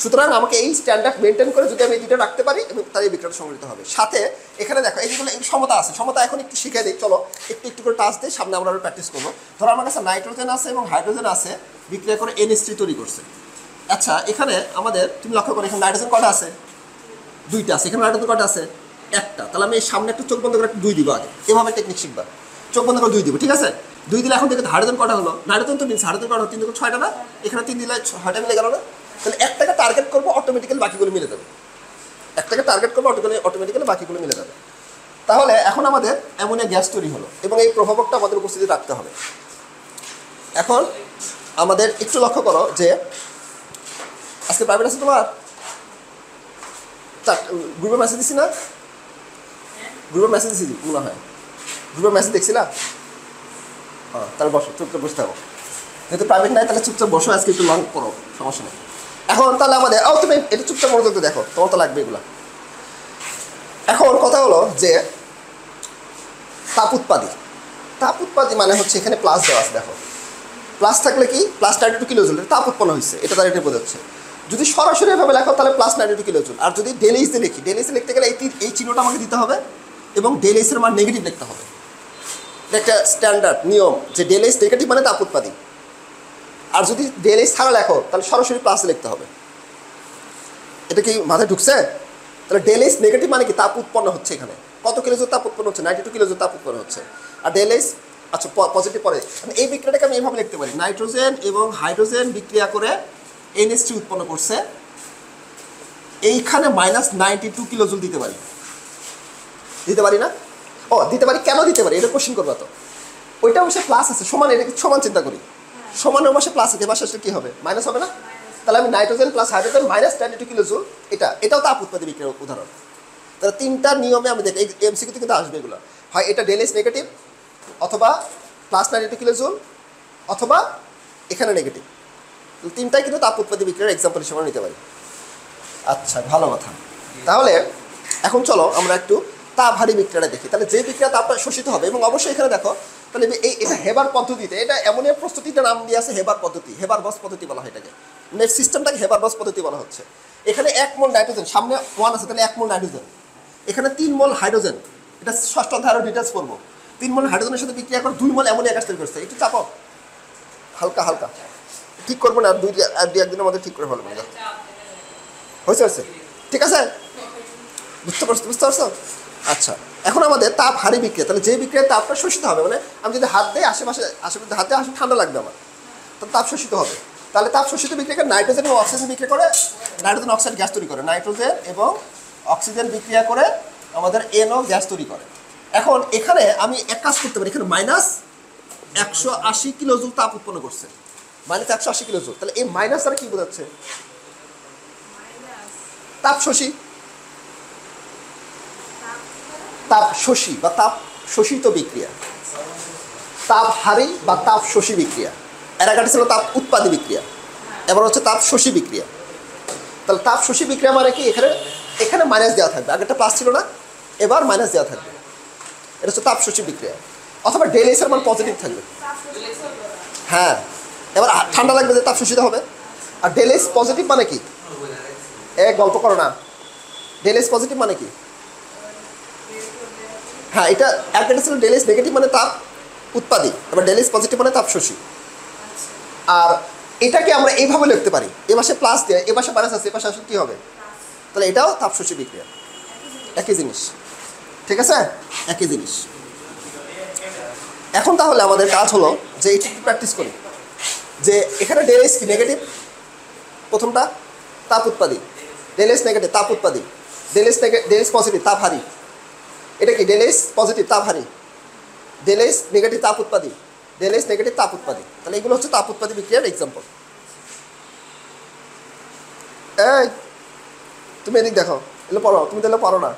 সুতরাং আমাকে এই স্ট্যান্ডার্ড মেনটেন করে যদি আমি এই দুটো রাখতে পারি, এবং তার এই বিক্রিয়াটা সংঘটিত হবে। সাথে এখানে দেখো এইগুলো সমতা আছে, সমতা এখন একটু শিখে দিই, চলো একটু একটু করে টাচ দিই, সামনে আমরা প্র্যাকটিস করবো। ধরো আমার কাছে নাইট্রোজেন আছে এবং হাইড্রোজেন আছে, বিক্রিয়া করে NH3 তৈরি করছে। আচ্ছা, এখানে আমাদের তুমি লক্ষ্য করো এখানে নাইট্রোজেন কটা আছে? 2টা আছে। এখানে নাইট্রোজেন কটা আছে? 1টা। তাহলে আমি এই সামনে একটু চোখ বন্ধ করে একটু 2 দিব আগে, এভাবে টেকনিক শিখবা, চোখ বন্ধ করে 2 দিব, ঠিক আছে? 2 দিলে এখন দেখো হাইড্রোজেন কটা হলো, নাইট্রোজেন তো মিলছে, হাইড্রোজেন কটা হলো? 3 থেকে 6টা না, এখানে 3 দিলে 6টা মিলে গেল না? তাহলে একটাকে টার্গেট করবো, অটোমেটিক্যালি বাকিগুলো মিলে যাবে। একটাকে টার্গেট করবো, অটোমেটিক্যালি বাকিগুলো মিলে যাবে। তাহলে এখন আমাদের অ্যামোনিয়া গ্যাস তৈরি হলো, এবং এই প্রভাবকটা আমাদের উপস্থিতি রাখতে হবে। এখন আমাদের একটু লক্ষ্য করো যে আজকে প্রাইভেট আছে তোমার, গ্রুপে মেসেজ দিছি না? গ্রুপে মেসেজ দিছি মনে হয়, গ্রুপে মেসেজ দেখছি না? হ্যাঁ, তাহলে বসো, চুপচাপ বসতে হবে, যেহেতু প্রাইভেট নাই তাহলে চুপচাপ বসো, আজকে একটু লং করো, সমস্যা নেই। এখন তাহলে আমাদের তুমি এটা চুপচাপ মনোযোগ দিয়ে দেখো, তোমার তো লাগবে এগুলা। এখন কথা হলো যে তাপ উৎপাদী মানে হচ্ছে এখানে প্লাস দেওয়া আছে, দেখো প্লাস থাকলে কি, প্লাস 92 কিলোজুল তাপ উৎপন্ন হয়েছে, এটা তার এটা বোঝাচ্ছে। যদি সরাসরি এভাবে লেখো তাহলে প্লাস 92 কিলোজুল। আর যদি ডেল-এইচ দিয়ে লিখি, ডেল-এইচ লিখতে গেলে এই চিহ্নটা আমাকে দিতে হবে, এবং ডেল-এইচের মান নেগেটিভ লিখতে হবে। এটা একটা স্ট্যান্ডার্ড নিয়ম যে ডেল-এইচ নেগেটিভ মানে তাপ উৎপাদী। আর যদি ডেল-এইচ ছাড়া লেখো তাহলে সরাসরি প্লাস লিখতে হবে। এটা কি মাথায় ঢুকছে? তাহলে ডেল-এইচ নেগেটিভ মানে কি, তাপ উৎপন্ন হচ্ছে। এখানে কত কিলোজুল তাপ উৎপন্ন হচ্ছে? 92 কিলোজুল তাপ উৎপন্ন হচ্ছে। আর ডেল-এইচ আচ্ছা পজিটিভ পরে, এই বিক্রিয়াটাকে আমি এইভাবে লিখতে পারি, নাইট্রোজেন এবং হাইড্রোজেন বিক্রিয়া করে NH3 উৎপন্ন করছে, এইখানে -92 কিলোজুল দিতে পারি না? দিতে পারি। কেন দিতে পারি এটা কোশ্চেন করবো। তো ওইটা অবশ্যই প্লাস আছে, সমান, এটা সমান চিন্তা করি, সমানের অবশ্যই প্লাস আছে, এবার শেষে কী হবে? মাইনাস হবে না? তাহলে আমি নাইট্রোজেন প্লাস হাইড্রোজেন -92 কিলোজুল, এটাও তাপ উৎপাদী বিক্রিয়ার উদাহরণ। তাহলে 3টা নিয়মে আমি দেখি, MCকিউতে কিন্তু আসবে এগুলো, হয় এটা ডেল-এইচ নেগেটিভ, অথবা +92 কিলোজুল, অথবা এখানে নেগেটিভ। 3টাই কিন্তু তাপ উৎপাদী বিক্রিয়ার এক্সাম্পল হিসেবে নিতে পারি। আচ্ছা, ভালো কথা। তাহলে এখন চলো আমরা একটু তাপহারী বিক্রিয়াটা দেখি। তাহলে যে বিক্রিয়া তাপটা শোষিত হবে, এবং অবশ্যই এখানে দেখো তাহলে এটা হেবার পদ্ধতিতে, এটা অ্যামোনিয়া প্রস্তুতিটা নাম দিয়ে আছে হেবার পদ্ধতি, হেবার-বস পদ্ধতি বলা হয় এটাকে, নেট সিস্টেমটাকে হেবার-বস পদ্ধতি বলা হচ্ছে। এখানে 1 মোল নাইট্রোজেন, সামনে 1 আছে, তাহলে 1 মোল নাইট্রোজেন, এখানে 3 মোল হাইড্রোজেন, এটা ষষ্ঠ অধ্যায়ের ডিটেলস পড়বো। 3 মোল হাইড্রোজেনের সাথে বিক্রিয়া করে 2 মোল অ্যামোনিয়া গ্যাস তৈরি করছে। একটু চাপো, হালকা হালকা, ঠিক করবো না, আর 2-1 দিনের মধ্যে ঠিক করে ফেলবো। হয়েছে, ঠিক আছে, বুঝতে পারছো? আচ্ছা, এখন আমাদের তাপ হারি বিক্রিয়া, তাহলে যে বিক্রিয়ার তাপটা শোষিত হবে, মানে আমি যদি হাত দিই আশেপাশে হাতে ঠান্ডা লাগবে আমার, তাহলে তাপ শোষিত হবে। তাহলে তাপ শোষিত বিক্রিয়া করে নাইট্রোজেন এবং অক্সিজেন বিক্রিয়া করে নাইট্রোজেন অক্সাইড গ্যাস তৈরি করে, নাইট্রোজেন এবং অক্সিজেন বিক্রিয়া করে আমাদের NO গ্যাস তৈরি করে। এখন এখানে আমি এক কাজ করতে পারি, এখানে -180 কিলোজুল তাপ উৎপন্ন করছে, -180 কিলোজুল। তাহলে এই মাইনাস দ্বারা কি বোঝাচ্ছে? তাপ শোষী বা তাপ শোষিত বিক্রিয়া, তাপ হারি বা তাপ শোষী বিক্রিয়া। এর আগে ছিল তাপ উৎপাদী বিক্রিয়া, এবার হচ্ছে তাপ শোষী বিক্রিয়া। তাহলে তাপ শোষী বিক্রিয়া মানে কি, এখানে মাইনাস দেওয়া থাকবে, আগেরটা প্লাস ছিল না, এবার মাইনাস দেওয়া থাকবে, এটা হচ্ছে তাপ শোষী বিক্রিয়া। অথবা ডেল-এইচের মান পজিটিভ থাকবে, হ্যাঁ, এবার ঠান্ডা লাগবে যে তাপ শোষিত হবে। আর ডেল-এইচ পজিটিভ মানে কি, গল্প করো না, ডেল-এইচ পজিটিভ মানে কি? হ্যাঁ, এটা একটা ছিল ডেল-এইচ নেগেটিভ মানে তাপ উৎপাদী, এবার ডেল-এইচ পজিটিভ মানে তাপ শোষী। আর এটাকে আমরা এইভাবে লিখতে পারি, এ পাশে প্লাস দিয়ে এ পাশে মাইনাস আছে, এ পাশে আসলে কী হবে? তাহলে এটাও তাপ শোষী বিক্রিয়া, একই জিনিস, ঠিক আছে, একই জিনিস। এখন তাহলে আমাদের কাজ হলো যে এইটা প্র্যাকটিস করি, যে এখানে ডেল-এইচ কি নেগেটিভ, প্রথমটা তাপ উৎপাদী, ডেল এস নেগেটিভ তাপ উৎপাদী, ডেল এস পজিটিভ তাপ হারি। এটা কি ডেল এস পজিটিভ তাপ হারি, ডেল এস নেগেটিভ তাপ উৎপাদী, ডেল এস নেগেটিভ তাপ উৎপাদী। তাহলে এগুলো হচ্ছে তাপ উৎপাদী বিক্রিয়ার এক্সাম্পল। এই তুমি এদিক দেখো, এগুলো পড়ো, তুমি তাহলে পড়ো না,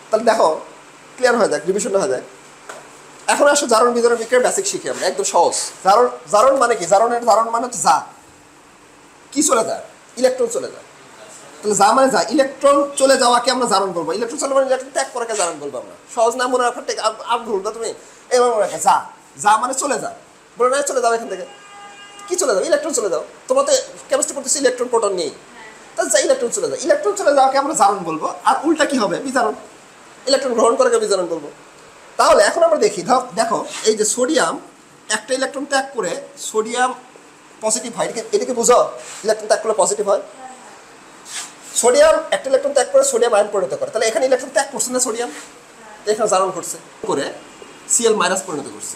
তাহলে দেখো ক্লিয়ার হয়ে যায়, রিভিশন হয়ে যায়। এখন আসো জারণ বিজারণ বিক্রিয়ার বেসিক শিখি আমরা, একদম সহজ। জারণ মানে কি? জারণ মানে হচ্ছে যা কি চলে যায়, ইলেকট্রন চলে যায়। তাহলে যা মানে যা, ইলেকট্রন চলে যাওয়াকে আমরা জারণ বলবো। ইলেকট্রন চলে মানে ইলেকট্রন ত্যাগ করাকে জারণ বলবো আমরা। সহজ না মনে রাখার আর ভুলবা তুমি, এবার মনে রাখা যা মানে চলে যা, বলে না চলে যাও এখান থেকে, কি চলে যাও? ইলেকট্রন চলে যাও। তোমার তো কেমিস্ট্রি পড়তেছি ইলেকট্রন প্রোটন নেই, তাহলে যা ইলেকট্রন চলে যায়, ইলেকট্রন চলে যাওয়াকে আমরা জারণ বলবো। আর উল্টা কি হবে? বিজারণ, ইলেকট্রন গ্রহণ করাকে বিজারণ বলবো। তাহলে এখন আমরা দেখি, দেখো এই যে সোডিয়াম একটা ইলেকট্রন ত্যাগ করে সোডিয়াম পজিটিভ হয়, এটাকে বুঝো, ইলেকট্রন ত্যাগ করলে পজিটিভ হয়। সোডিয়াম একটা ইলেকট্রন ত্যাগ করে সোডিয়াম আয়ন পরিণত করে, তাহলে এখানে ইলেকট্রন ত্যাগ করছে না সোডিয়াম, এখানে জারণ করছে করে Cl মাইনাস পরিণত করছে।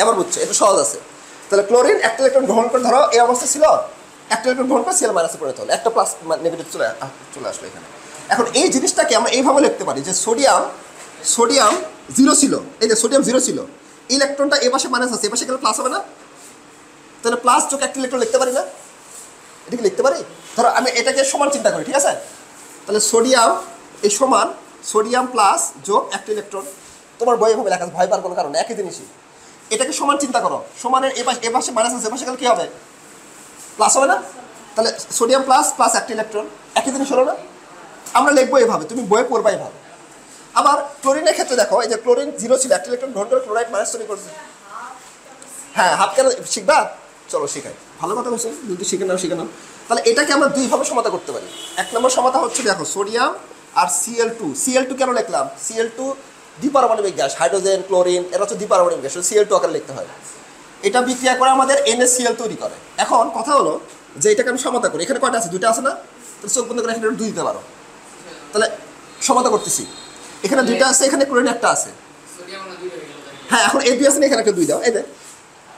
এবার বুঝছো, এটা সহজ আছে। তাহলে ক্লোরিন একটা ইলেকট্রন গ্রহণ করে, ধরো এই অবস্থা ছিল, একটা ইলেকট্রন গ্রহণ করে Cl মাইনাসে পরিণত হলো, একটা প্লাস নেগেটিভ চলে আসলো এখানে। এখন এই জিনিসটাকে আমরা এইভাবে লিখতে পারি যে সোডিয়াম 0 ছিল, এই যে সোডিয়াম 0 ছিল, ইলেকট্রনটা এ পাশে মাইনাস আছে, এ পাশে গেলে প্লাস হবে না? তাহলে প্লাস যোগ একটা ইলেকট্রন লিখতে পারি না? এটাকে লিখতে পারি। ধরো আমি এটাকে সমান চিন্তা করি, ঠিক আছে? তাহলে সোডিয়াম এই সমান সোডিয়াম প্লাস যোগ একটা ইলেকট্রন, তোমার বইয়ে ভাবে লেখা আছে, ভয় পাওয়ার কোনো কারণে, একই জিনিসই। এটাকে সমান চিন্তা করো, সমানের এ পাশে মাইনাস আছে, এ পাশে গেলে কী হবে? প্লাস হবে না? তাহলে সোডিয়াম প্লাস প্লাস একটা ইলেকট্রন, একই জিনিস হলো না? আমরা লিখবো এভাবে, তুমি বইয়ে পড়বা এভাবে। আবার ক্লোরিনের ক্ষেত্রে দেখো, এই যে ক্লোরিন 0 ছিল, একটা ইলেকট্রন গ্রহণ করে ক্লোরাইড মাইনাস তৈরি করছে। হ্যাঁ, হাফ কেন শিখবা? চলো শিখাই, ভালো কথা বলছো, যদি শিখে নাও। তাহলে এটাকে আমরা দুইভাবে সমাধা করতে পারি। এক নম্বর সমাধা হচ্ছে, দেখো সোডিয়াম আর Cl2 কেন লিখলাম? Cl2 দ্বিপারমাণবিক গ্যাস, হাইড্রোজেন ক্লোরিন এরা হচ্ছে দ্বিপারমাণবিক গ্যাস, Cl2 আকারে লিখতে হয়। এটা বিক্রিয়া করে আমাদের NaCl তৈরি করে। এখন কথা হলো যে এটাকে আমি সমাধা করি, এখানে কয়টা আছে? 2টা আছে না? তাহলে চোখ বন্ধ করে এখানে 2 দিতে পারো। তাহলে সমাধা করতেছি, এখানে 2টা আছে, এখানে ক্লোরিন একটা আছে। হ্যাঁ, এখন এই 2 আছে না, এখানে একটা 2 দাও, এই যে।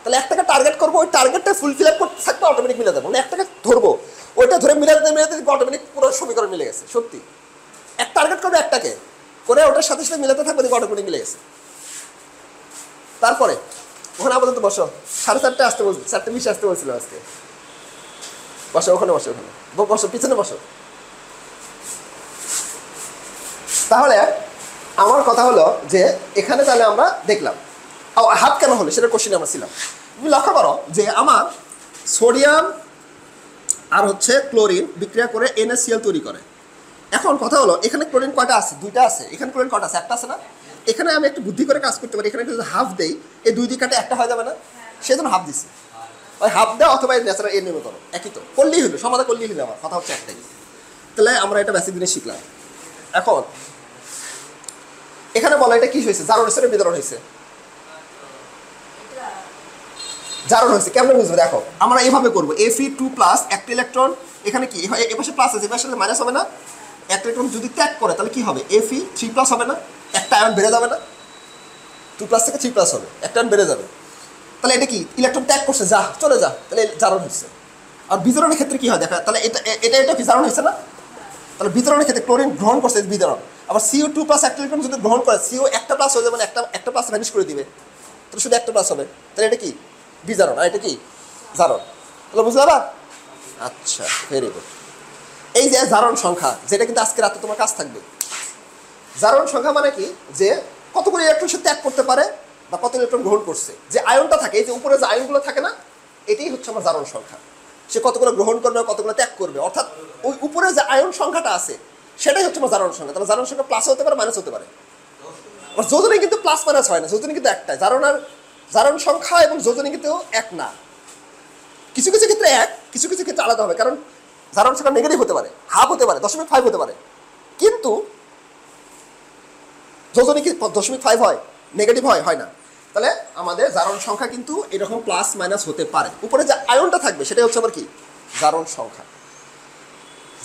তাহলে একটাকে টার্গেট করবো, ওই টার্গেটটা ফুলফিল আপ করতে থাকবে, অটোমেটিক মিলে যাবে। মানে একটাকে ধরবো, ওইটা ধরে মিলাতে অটোমেটিক পুরো সমীকরণ মিলে গেছে। সত্যি, এক টার্গেট করবে একটাকে করে, ওটার সাথে সাথে মিলাতে থাকবে, দেখবে অটোমেটিক মিলে গেছে। তারপরে ওখানে আপাতত বসো, 4:30 আসতে বলছি, 4:20 আসতে বলছিল আজকে। বসো ওখানে, বসো পিছনে বসো। তাহলে আমার কথা হলো যে এখানে তাহলে আমরা দেখলাম হাত কেন হলো, সেটা কোশ্চেনে আমরা ছিলাম। তুমি লক্ষ্য করো যে আমার সোডিয়াম আর হচ্ছে ক্লোরিন বিক্রিয়া করে NaCl তৈরি করে। এখন কথা হলো এখানে ক্লোরিন কয়টা আছে? 2টা আছে। এখানে ক্লোরিন কয়টা আছে? একটা আছে না? এখানে আমি একটু বুদ্ধি করে কাজ করতে পারি, এখানে যদি হাফ দেই, এই 2 দিক কাটে একটা হয়ে যাবে না? সেজন্য হাফ দিছি। ওই হাফ দেওয়া অথবা ন্যাচারাল নেমে করো, একই তো, করলেই হলো, সমাধা করলেই হলো। আমার কথা হচ্ছে একটাই। তাহলে আমরা এটা বেসিক জিনিস শিখলাম। এখন এখানে বলো এটা কি হয়েছে? জারণ হয়েছে, বিতরণ হয়েছে? জারণ হয়েছে। কেমন বুঝবে? দেখো আমরা এইভাবে করবো, Fe2+ একটা ইলেকট্রন, এখানে কি এ পাশে প্লাস আছে, এ পাশে মাইনাস হবে না? একটা ইলেকট্রন যদি ত্যাগ করে তাহলে কি হবে? Fe3+ হবে না? একটা আয়ন বেড়ে যাবে না? 2+ থেকে 3+ হবে, একটা আয়ন বেড়ে যাবে। তাহলে এটা কি ইলেকট্রন ত্যাগ করছে, যা চলে যা, তাহলে জারণ হচ্ছে। আর বিতরণের ক্ষেত্রে কি হয় দেখা, তাহলে এটা কি জারণ হয়েছে না? তাহলে বিতরণের ক্ষেত্রে ক্লোরিন গ্রহণ করছে, বিতরণ। আবার CO2+ একটা ইলেকট্রন যদি গ্রহণ করে, CO একটা প্লাস হয়ে যাবে, মানে একটা প্লাস ভ্যানিশ করে দিবে, তাহলে শুধু একটা প্লাস হবে। তাহলে এটা কি বিজারণ, আর এটা কি জারণ। তাহলে বুঝলে আবার? আচ্ছা, ভেরি গুড। এই যে জারণ সংখ্যা, যেটা কিন্তু আজকে রাতে তোমার কাজ থাকবে। জারণ সংখ্যা মানে কি, যে কতগুলো ইলেকট্রন সে ত্যাগ করতে পারে বা কত ইলেকট্রন গ্রহণ করছে, যে আয়নটা থাকে, এই যে উপরে যে আয়নগুলো থাকে না, এটাই হচ্ছে আমার জারণ সংখ্যা। সে কতগুলো গ্রহণ করবে, কতগুলো ত্যাগ করবে, অর্থাৎ ওই উপরে যে আয়ন সংখ্যাটা আছে সেটাই হচ্ছে আমার জারণ সংখ্যা। তাহলে জারণ সংখ্যা প্লাস হতে পারে, মাইনাস হতে পারে। যোজনী কিন্তু প্লাস মাইনাস হয় না, যোজনী কিন্তু একটাই। জারণ সংখ্যা এবং যোজনী কিন্তু এক না। কিছু কিছু ক্ষেত্রে এক, কিছু কিছু ক্ষেত্রে আলাদা হবে, কারণ জারণ সংখ্যা নেগেটিভ হতে পারে, হাফ হতে পারে, 0.5 হতে পারে। কিন্তু যোজনী কি 0.5 হয়, নেগেটিভ হয় না। তাহলে আমাদের জারণ সংখ্যা কিন্তু এরকম প্লাস মাইনাস হতে পারে। উপরে যে আয়নটা থাকবে সেটাই হচ্ছে আবার কি জারণ সংখ্যা।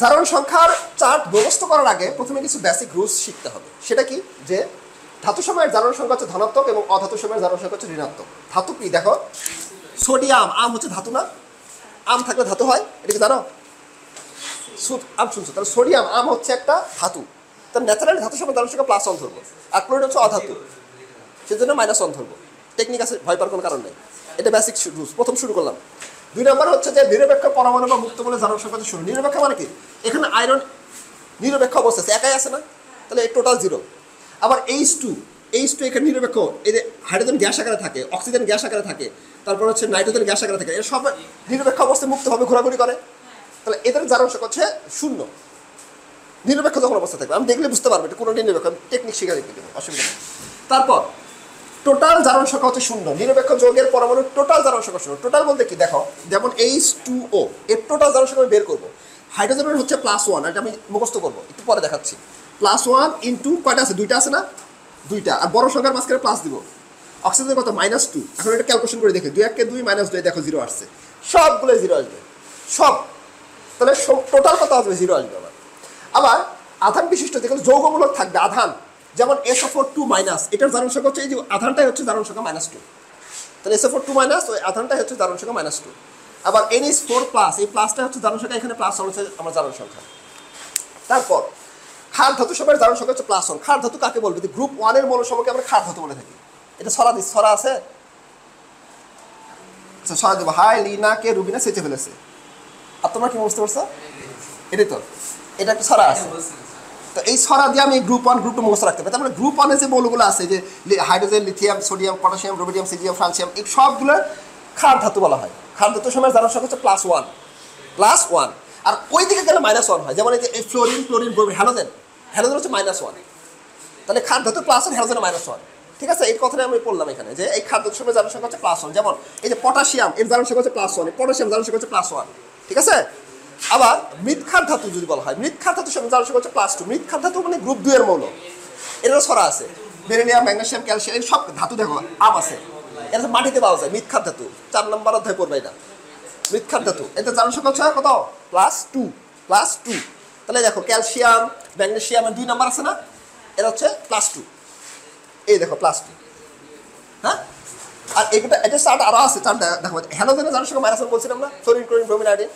জারণ সংখ্যার চার্ট ব্যবস্থা করার আগে প্রথমে কিছু বেসিক রুলস শিখতে হবে। সেটা কি, যে ধাতু সময়ের জারণ সংখ্যা হচ্ছে ধনাত্মক এবং অধাতু সময়ের জারণ সংখ্যা হচ্ছে ঋণাত্মক। ধাতু কি দেখো, সোডিয়াম, আম হচ্ছে ধাতু না? আম থাকলে ধাতু হয়, এটা কি জানো? আম শুনছো, তাহলে সোডিয়াম আম হচ্ছে একটা ধাতু, তার ন্যাচারালি ধাতুর সময় ধারণ সংখ্যা +1 ধরবো, আর ক্লোরিন হচ্ছে অধাতু, সেজন্য -1 ধরবো। টেকনিক আছে, ভয় পাওয়ার কোনো কারণ নেই, এটা বেসিক রুলস। প্রথম শুরু করলাম। 2 নম্বর হচ্ছে যে নিরপেক্ষ পরমাণু বা মুক্ত বলে ধারণ সংখ্যা শুরু। নিরপেক্ষ মানে কি, এখানে আয়রন নিরপেক্ষ অবস্থা আছে, একাই আছে না, তাহলে টোটাল 0। আবার H2 এখানে নিরপেক্ষ, এই যে হাইড্রোজেন গ্যাস আকারে থাকে, অক্সিজেন গ্যাস আকারে থাকে, তারপর হচ্ছে নাইট্রোজেন গ্যাস আকারে থাকে, এর সব নিরপেক্ষ অবস্থায় মুক্তভাবে ঘোরাঘুরি করে, তাহলে এদের ধারণ সংখ্যা হচ্ছে 0 নিরপেক্ষ যখন অবস্থা থাকবে। আমি দেখলে বুঝতে পারবো এটা কোনোটাই নিরপেক্ষ, আমি টেকনিক শিখে রেখে দেবো, অসুবিধা নেই। তারপর টোটাল জারণ সংখ্যা হচ্ছে 0, নিরপেক্ষ যৌগের পরমাণুর টোটাল জারণ সংখ্যা 0। টোটাল বলতে কি, দেখো যেমন H2O এর টোটাল জারণ সংখ্যা আমি বের করবো। হাইড্রোজেনের হচ্ছে +1, এটা আমি মুখস্থ করবো, একটু পরে দেখাচ্ছি। +1 ইন্টু কয়টা আছে, 2টা আছে না, 2টা, আর বড় সংখ্যার মাঝখানে প্লাস দিব। অক্সিজেনের কত, -2। এখন এটা ক্যালকুলেশন করে দেখি, 2 × 2 -2, দেখো 0 আসছে, সবগুলো 0 আসবে, সব। তাহলে টোটাল কত আসবে, 0 আসবে। আবার আধান বিশিষ্ট যেগুলো যৌগমূলক থাকবে, আধান যেমন SO4 2-, এটার জারণ সংখ্যা হচ্ছে, এই যে আধানটাই হচ্ছে জারণ সংখ্যা -2, তাহলে SO4 2-, ওই আধানটাই হচ্ছে জারণ সংখ্যা -2। আবার NH4+, এই প্লাসটা হচ্ছে জারণ সংখ্যা, এখানে প্লাস হচ্ছে আমার জারণ সংখ্যা। তারপর ক্ষার ধাতু সবের জারণ সংখ্যা হচ্ছে +1। ক্ষার ধাতু কাকে বলবে, গ্রুপ 1 এর মৌল সমূহকে আমরা ক্ষার ধাতু বলে থাকি। এটা ছড়া আছে, আচ্ছা ছড়া দেবো। হাই লিনা কে রুবিনা সেচে ফেলেছে, আর তোমরা কি বুঝতে পারছো, এটাই তো, এটা একটা ছড়া আছে। তো এই ছড়া দিয়ে আমি গ্রুপ 1 গ্রুপ 2 মুখস্থ রাখতে পারি। তারপরে গ্রুপ 1 এ যে মৌলগুলো আছে, যে hydrogen, lithium, sodium, potassium, rhodium, caesium, francium, এই সবগুলো ক্ষার ধাতু বলা হয়। ক্ষার ধাতুর সময় জারণ সংখ্যা হচ্ছে +1, আর ওই দিকে গেলে -1 হয়। যেমন এই যে এই ফ্লোরিন, ব্রোমিন, হ্যালোজেন হচ্ছে -1, তাহলে ক্ষার ধাতু +1, হ্যালোজেন -1। ঠিক আছে, এই কথাটা আমি বললাম এখানে, যে এই ক্ষার ধাতুর সময় জারণ সংখ্যা হচ্ছে +1। যেমন এই যে পটাশিয়াম, এর জারণ সংখ্যা হচ্ছে +1, পটাশিয়াম জারণ সংখ্যা হচ্ছে +1। ঠিক আছে। আবার মৃৎক্ষার ধাতু যদি বলা হয়, মৃৎক্ষার ধাতুর সময় জারণ সংখ্যা হচ্ছে +2। মৃৎক্ষার ধাতু মানে গ্রুপ 2 এর মৌল, এটারও ছড়া আছে। বেরিলিয়াম, ম্যাগনেসিয়াম, ক্যালসিয়াম, এই সব ধাতু দেখো আম আছে, এটা তো মাটিতে পাওয়া যায়। মৃৎক্ষার ধাতু 4 নম্বর অধ্যায় পড়বে এটা, মৃৎক্ষার ধাতু। এতে জারণ সংখ্যা হচ্ছে কত, +2। তাহলে দেখো ক্যালসিয়াম, ম্যাগনেসিয়ামের 2 নম্বর আছে না, এটা হচ্ছে +2, এই দেখো +2। হ্যাঁ, আর এটা চার্ট আরও আছে, চার্ট দেখো। হ্যালোজেনের জারণ সংখ্যা -1 বলছিলাম না, ফ্লোরিন, ক্লোরিন, ব্রোমিন, আয়োডিন।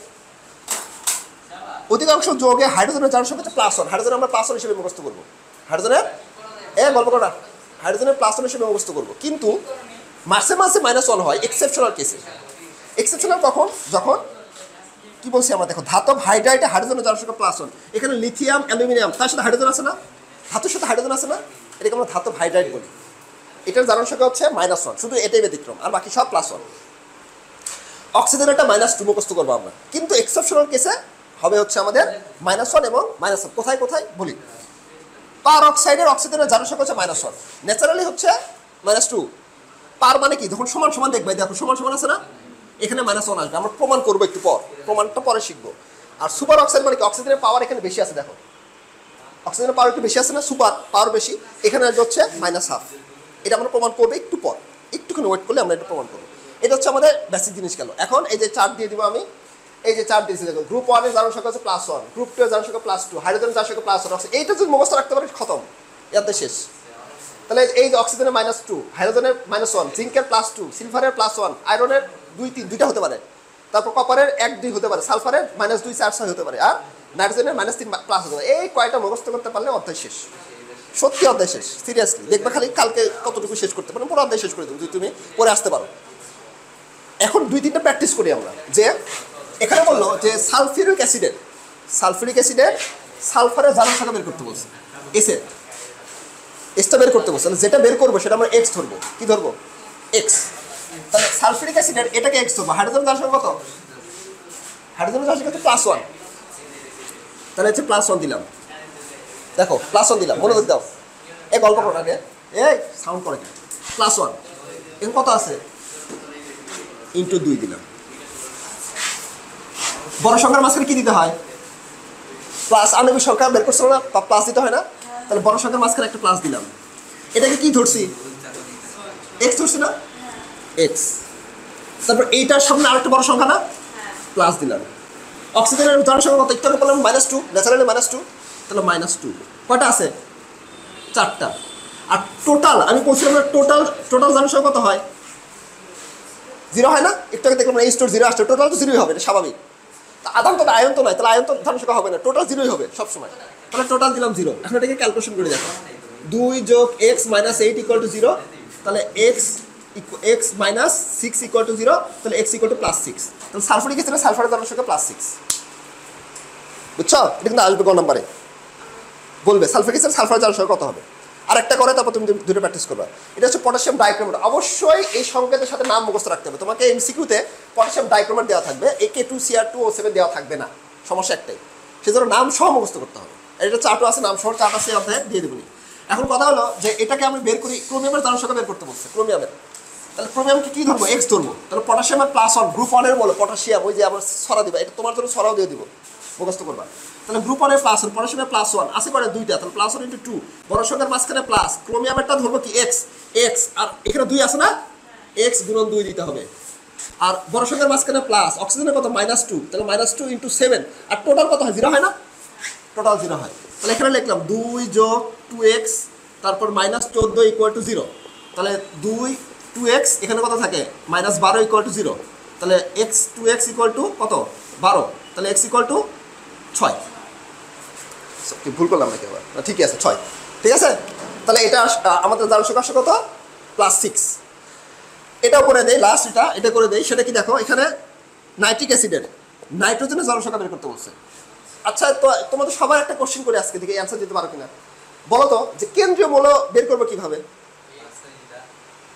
অধিকাংশ যৌগে হাইড্রোজেনের জারণ সংখ্যা হচ্ছে +1। হাইড্রোজেন আমরা +1 হিসেবে মুখস্থ করবো, হাইড্রোজেনের গল্প করা, হাইড্রোজেনের +1 হিসেবে মুখস্থ করবো। কিন্তু মাসে -1 হয় এক্সেপশনাল কেসে। এক্সেপশনাল কখন, যখন কি বলছি আমরা, দেখো ধাতব হাইড্রাইটে হাইড্রোজেনের জারণ সংখ্যা +1, এখানে লিথিয়াম, অ্যালুমিনিয়াম, তার সাথে হাইড্রোজেন আছে না, ধাতুর সাথে হাইড্রোজেন আছে না, এটাকে আমরা ধাতব হাইড্রাইট বলি। এটার জারণ সংখ্যা হচ্ছে -1, শুধু এটাই ব্যতিক্রম, আর বাকি সব +1। অক্সিজেনের একটা -2 মুখস্থ করবো আমরা, কিন্তু এক্সেপশনাল কেসে হবে হচ্ছে আমাদের -1 এবং -1। কোথায় কোথায় বলি, পার অক্সাইডের অক্সিজেনের জারণ সংখ্যা হচ্ছে -1, ন্যাচারালি হচ্ছে -2। পার মানে কি, যখন সমান সমান দেখবে, দেখো সমান সমান আছে না, এখানে -1 আসবে, আমরা প্রমাণ করবো একটু পর, প্রমাণটা পরে শিখবো। আর সুপার অক্সাইড মানে কি, অক্সিজেনের পাওয়ার এখানে বেশি আছে, দেখো অক্সিজেনের পাওয়ার একটু বেশি আছে না, সুপার পাওয়ার বেশি, এখানে আসবে হচ্ছে -1/2। এটা আমরা প্রমাণ করবো একটু পর, একটুখানি ওয়েট করলে আমরা এটা প্রমাণ করবো। এটা হচ্ছে আমাদের বেসিক জিনিস গেল। এখন এই যে চার্ট দিয়ে দিব আমি, এই যে চার্ট দিয়েছি দেখো, গ্রুপ 1 এর জারণ সংখ্যা হচ্ছে +1, গ্রুপ 2 এর জারণ সংখ্যা +2, হাইড্রোজেনের জারণ সংখ্যা +1। এইটা যদি মুখস্থ রাখতে পারি খতম, এতে শেষ। তাহলে এই যে অক্সিজেনের -2, হাইড্রোজেনের -1, জিঙ্কের +2, সিলভারের +1, আয়রনের 2, 3, দুইটা হতে পারে, তারপর কপারের 1, 2 হতে পারে, সালফারের -2, 4, 6 হতে পারে, আর নাইট্রোজেনের -3+ হতে পারে। এই কয়টা মুখস্থ করতে পারলে অধ্যায় শেষ, সত্যি অধ্যায় শেষ। সিরিয়াসলি দেখবে, খালি কালকে কতটুকু শেষ করতে পারো, পুরো অধ্যায় শেষ করে দেবো যদি তুমি পরে আসতে পারো। এখন 2-3টা প্র্যাকটিস করি আমরা। যে এখানে বললো যে সালফিউরিক অ্যাসিডের সালফারের জারণ সংখ্যা বের করতে বলছে, এসটা বের করতে বলছে। যেটা বের করবো সেটা আমরা এক্স ধরবো। কি ধরবো? এক্স। তাহলে সালফিউরিক অ্যাসিডের এটাকে এক্স ধরবো। হাইড্রোজেন জারণ সংখ্যা কত? হাইড্রোজেন জারণ সংখ্যা হচ্ছে +1, তাহলে হচ্ছে +1 দিলাম। দেখো +1 দিলাম, মনোযোগ দাও, এই গল্প করো আগে, এই সাউন্ড করে কি, +1 এখন কত আছে, × 2 দিলাম। বড় সংখ্যার মাঝখানে কি দিতে হয়? প্লাস। আণবিক সংখ্যা বের করছিল না, প্লাস দিতে হয় না? তাহলে বড় সংখ্যার মাঝখানে একটা প্লাস দিলাম। এটাকে কি ধরছি? এক্স ধরছি না, এক্স। তারপর এইটার সামনে আরেকটা বড় সংখ্যা না, প্লাস দিলাম। অক্সিজেনের জারণ সংখ্যা কত? একটু বললাম -2, ন্যাচারালি -2, তাহলে -2 কয়টা আছে? 4টা। আর টোটাল আমি বলছিলাম না, টোটাল জারণ সংখ্যা কত হয়? 0 হয় না? একটু আগে দেখলাম H2 0 আসছে, টোটাল তো 0 হবে, এটা স্বাভাবিক। আধান তো আয়ন তো নয়, তাহলে আয়ন তো ধারণ সংখ্যা হবে না, টোটাল জিরোই হবে সবসময়। তাহলে টোটাল দিলাম জিরো। এখন এটাকে ক্যালকুলেশন করে দেখো, 2 যোগ এক্স মাইনাস 8 ইকুয়াল টু 0, তাহলে এক্স মাইনাস 6 ইকুয়াল টু 0, তাহলে এক্স ইকুয়াল টু +6। তাহলে সালফারিক অ্যাসিডে সালফারের ধারণ সংখ্যা +6, বুঝছো? এটা কিন্তু আসবে গ নম্বরে, বলবে সালফারিক অ্যাসিড সালফারের ধারণ সংখ্যা কত হবে। আর একটা করে তারপর তুমি দুটো প্র্যাকটিস করবা। এটা হচ্ছে পটাশিয়াম ডাইক্রোমেট। অবশ্যই এই সংকেতের সাথে নাম মুখস্থ রাখতে হবে। তোমাকে এমসিকিউতে পটাশিয়াম ডাইক্রোমেট দেওয়া থাকবে, AK2Cr2O7 দেওয়া থাকবে না, সমস্যা একটাই, সেজন্য নাম সহ মুখস্থ করতে হবে। এটা চার্টও আছে, নাম সহ চার্ট আছে, অধ্যায়ে দিয়ে দেবনি। এখন কথা হলো যে এটাকে আমি বের করি, ক্রোমিয়ামের ধারণ সংখ্যা বের করতে বলছে, ক্রোমিয়ামের। তাহলে ক্রোমিয়ামকে কি ধরবো? এক্স ধরবো। তাহলে পটাশিয়ামের +1, গ্রুপ 1 বলো পটাশিয়াম, ওই যে আবার ছড়া দিবা, এটা তোমার জন্য ছড়াও দিয়ে দিব, মুখস্থ করবা। তাহলে গ্রুপ 1 +1, পটাশিয়ামের +1 আছে করে দুইটা, তাহলে +1 × 2, বড় সংখ্যার মাঝখানে প্লাস, ক্রোমিয়ামেরটা ধরবো কি এক্স, আর এখানে 2 আছে না, এক্স গুণন 2 দিতে হবে। আর বড় সংখ্যার মাঝখানে প্লাস, অক্সিজেনের কত -2, তাহলে -2 × 7, আর টোটাল কত হয়? 0 হয় না? টোটাল 0 হয়। তাহলে এখানে লিখলাম 2 যোগ 2x, তারপর -14 ইকুয়াল টু 0, তাহলে 2x এখানে কত থাকে? -12 ইকুয়াল টু 0, তাহলে 2x ইকুয়াল টু কত? 12, তাহলে x ইকুয়াল টু 6। ভুল করলাম নাকি আবার? না, ঠিকই আছে, 6, ঠিক আছে। তাহলে এটা আমাদের ধারণ সংখ্যা আসে কত? +6। এটা করে দেয় লাস্ট, এটা করে দেয়। সেটা কি দেখো, এখানে নাইট্রিক অ্যাসিডের নাইট্রোজেনের ধারণ সংখ্যা বের করতে বলছে। আচ্ছা, তো তোমাদের সবার একটা কোশ্চেন করে আজকে দিকে অ্যান্সার দিতে পারো কিনা বলো তো, যে কেন্দ্রীয় মৌল বের করবো কিভাবে?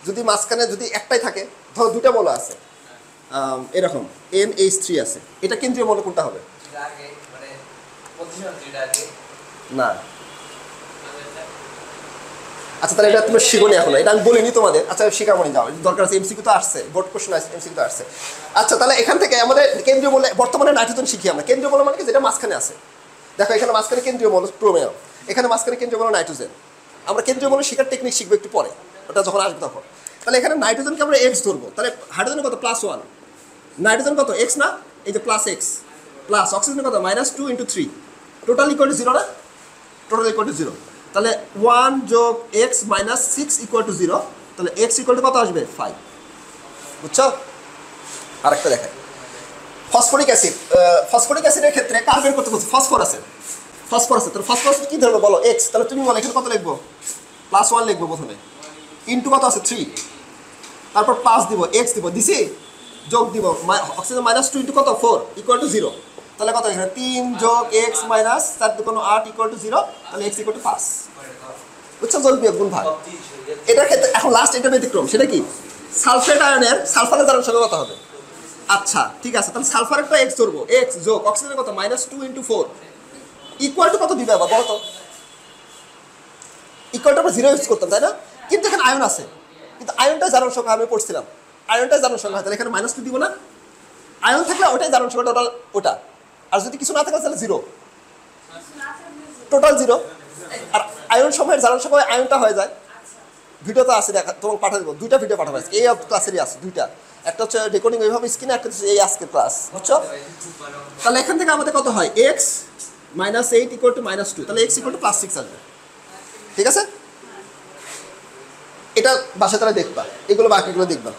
যদি মাঝখানে যদি একটাই থাকে, ধরো দুটা মৌল আছে, এরকম NH3 আছে, এটা কেন্দ্রীয় মৌল কোনটা হবে? না। আচ্ছা, তাহলে এটা তুমি শিখো নি এখনো, এটা আমি বলিনি তোমাদের। আচ্ছা, শিখাবনি, যাও, দরকার আছে, এমসিকিউ তো আসছে, বোর্ড কোশ্চেন আসছে, এমসিকিউ তো আসছে। আচ্ছা, তাহলে এখান থেকে আমাদের কেন্দ্রীয় মৌল, বর্তমানে নাইট্রোজেন শিখি আমরা। কেন্দ্রীয় মৌল মানে কি? যেটা মাঝখানে আছে। দেখো, এখানে মাঝখানে কেন্দ্রীয় মৌল ক্রোমিয়াম, এখানে মাঝখানে কেন্দ্রীয় মৌল নাইট্রোজেন। আমরা কেন্দ্রীয় মৌল শেখার টেকনিক শিখবো একটু পরে, ওটা যখন আসবে তখন। তাহলে এখানে নাইট্রোজেনকে আমরা এক্স ধরবো, তাহলে হাইড্রোজেন কত? +1, নাইট্রোজেন কত? এক্স না, এই যে +x, প্লাস অক্সিজেন কত? -2 × 3, টোটাল ইকুয়াল টু 0 না? Total equal to 0। তাহলে 1 যোগ x -6 ইকুয়াল টু 0, তাহলে x ইকুয়াল টু কত আসবে? 5, বুঝছো? আরেকটা দেখাই, ফসফরিক অ্যাসিড। ফসফরিক অ্যাসিডের ক্ষেত্রে কার বের করতে বলছে? ফসফরাস আছে। তাহলে ফসফরাস কি ধরবো বলো? x। তাহলে তুমি বলো এখানে কত লিখবো? +1 লিখবো প্রথমে, ইনটু কত আছে? 3, তারপর প্লাস দিব, x দিব, দিছি, যোগ দিব, অক্সিজেন -2 ইনটু কত? 4 ইকুয়াল টু 0, তাহলে কত? এখানে 3 যোগ x মাইনাস 4 2 8 ইকুয়াল টু 0, তাহলে x ইকুয়াল টু 5, বুঝছো? যোগ বিয়োগ গুণ ভাগ। এটার ক্ষেত্রে এখন লাস্ট এটা ব্যতিক্রম, সেটা কি? সালফেট আয়নের সালফারের ধারণ সংখ্যা কত হবে? আচ্ছা, ঠিক আছে, তাহলে সালফারেরটা x ধরবো, x যোগ অক্সিজেনের কত? -2 × 4 ইকুয়াল টু কত দিবে আবার বলো তো? ইকুয়াল টু আমরা 0 ইউজ করতাম, তাই না? কিন্তু এখানে আয়ন আছে, কিন্তু আয়নটা ধারণ সংখ্যা আমি পড়ছিলাম, আয়নটাই ধারণ সংখ্যা, তাহলে এখানে -2 দিব না? আয়ন থাকলে ওটাই ধারণ সংখ্যা, টোটাল ওটা। আর যদি কিছু না থাকে তাহলে 0, টোটাল 0। আর আয়ন সময়ের ধারণ সংখ্যা আয়নটা হয়ে যায়। ভিডিও তো আছে, দেখা, তোমাকে পাঠিয়ে দেবো, 2টা ভিডিও পাঠাবো আজকে, এই ক্লাসেরই আছে 2টা, একটা হচ্ছে রেকর্ডিং ওইভাবে স্ক্রিনে, একটা হচ্ছে এই আজকের ক্লাস, বুঝছো? তাহলে এখান থেকে আমাদের কত হয়? x -8 ইকুয়াল টু -2, তাহলে x ইকুয়াল টু +6 আসবে, ঠিক আছে? এটা বাসায় তাহলে দেখবা, এগুলো বাকিগুলো দেখবা।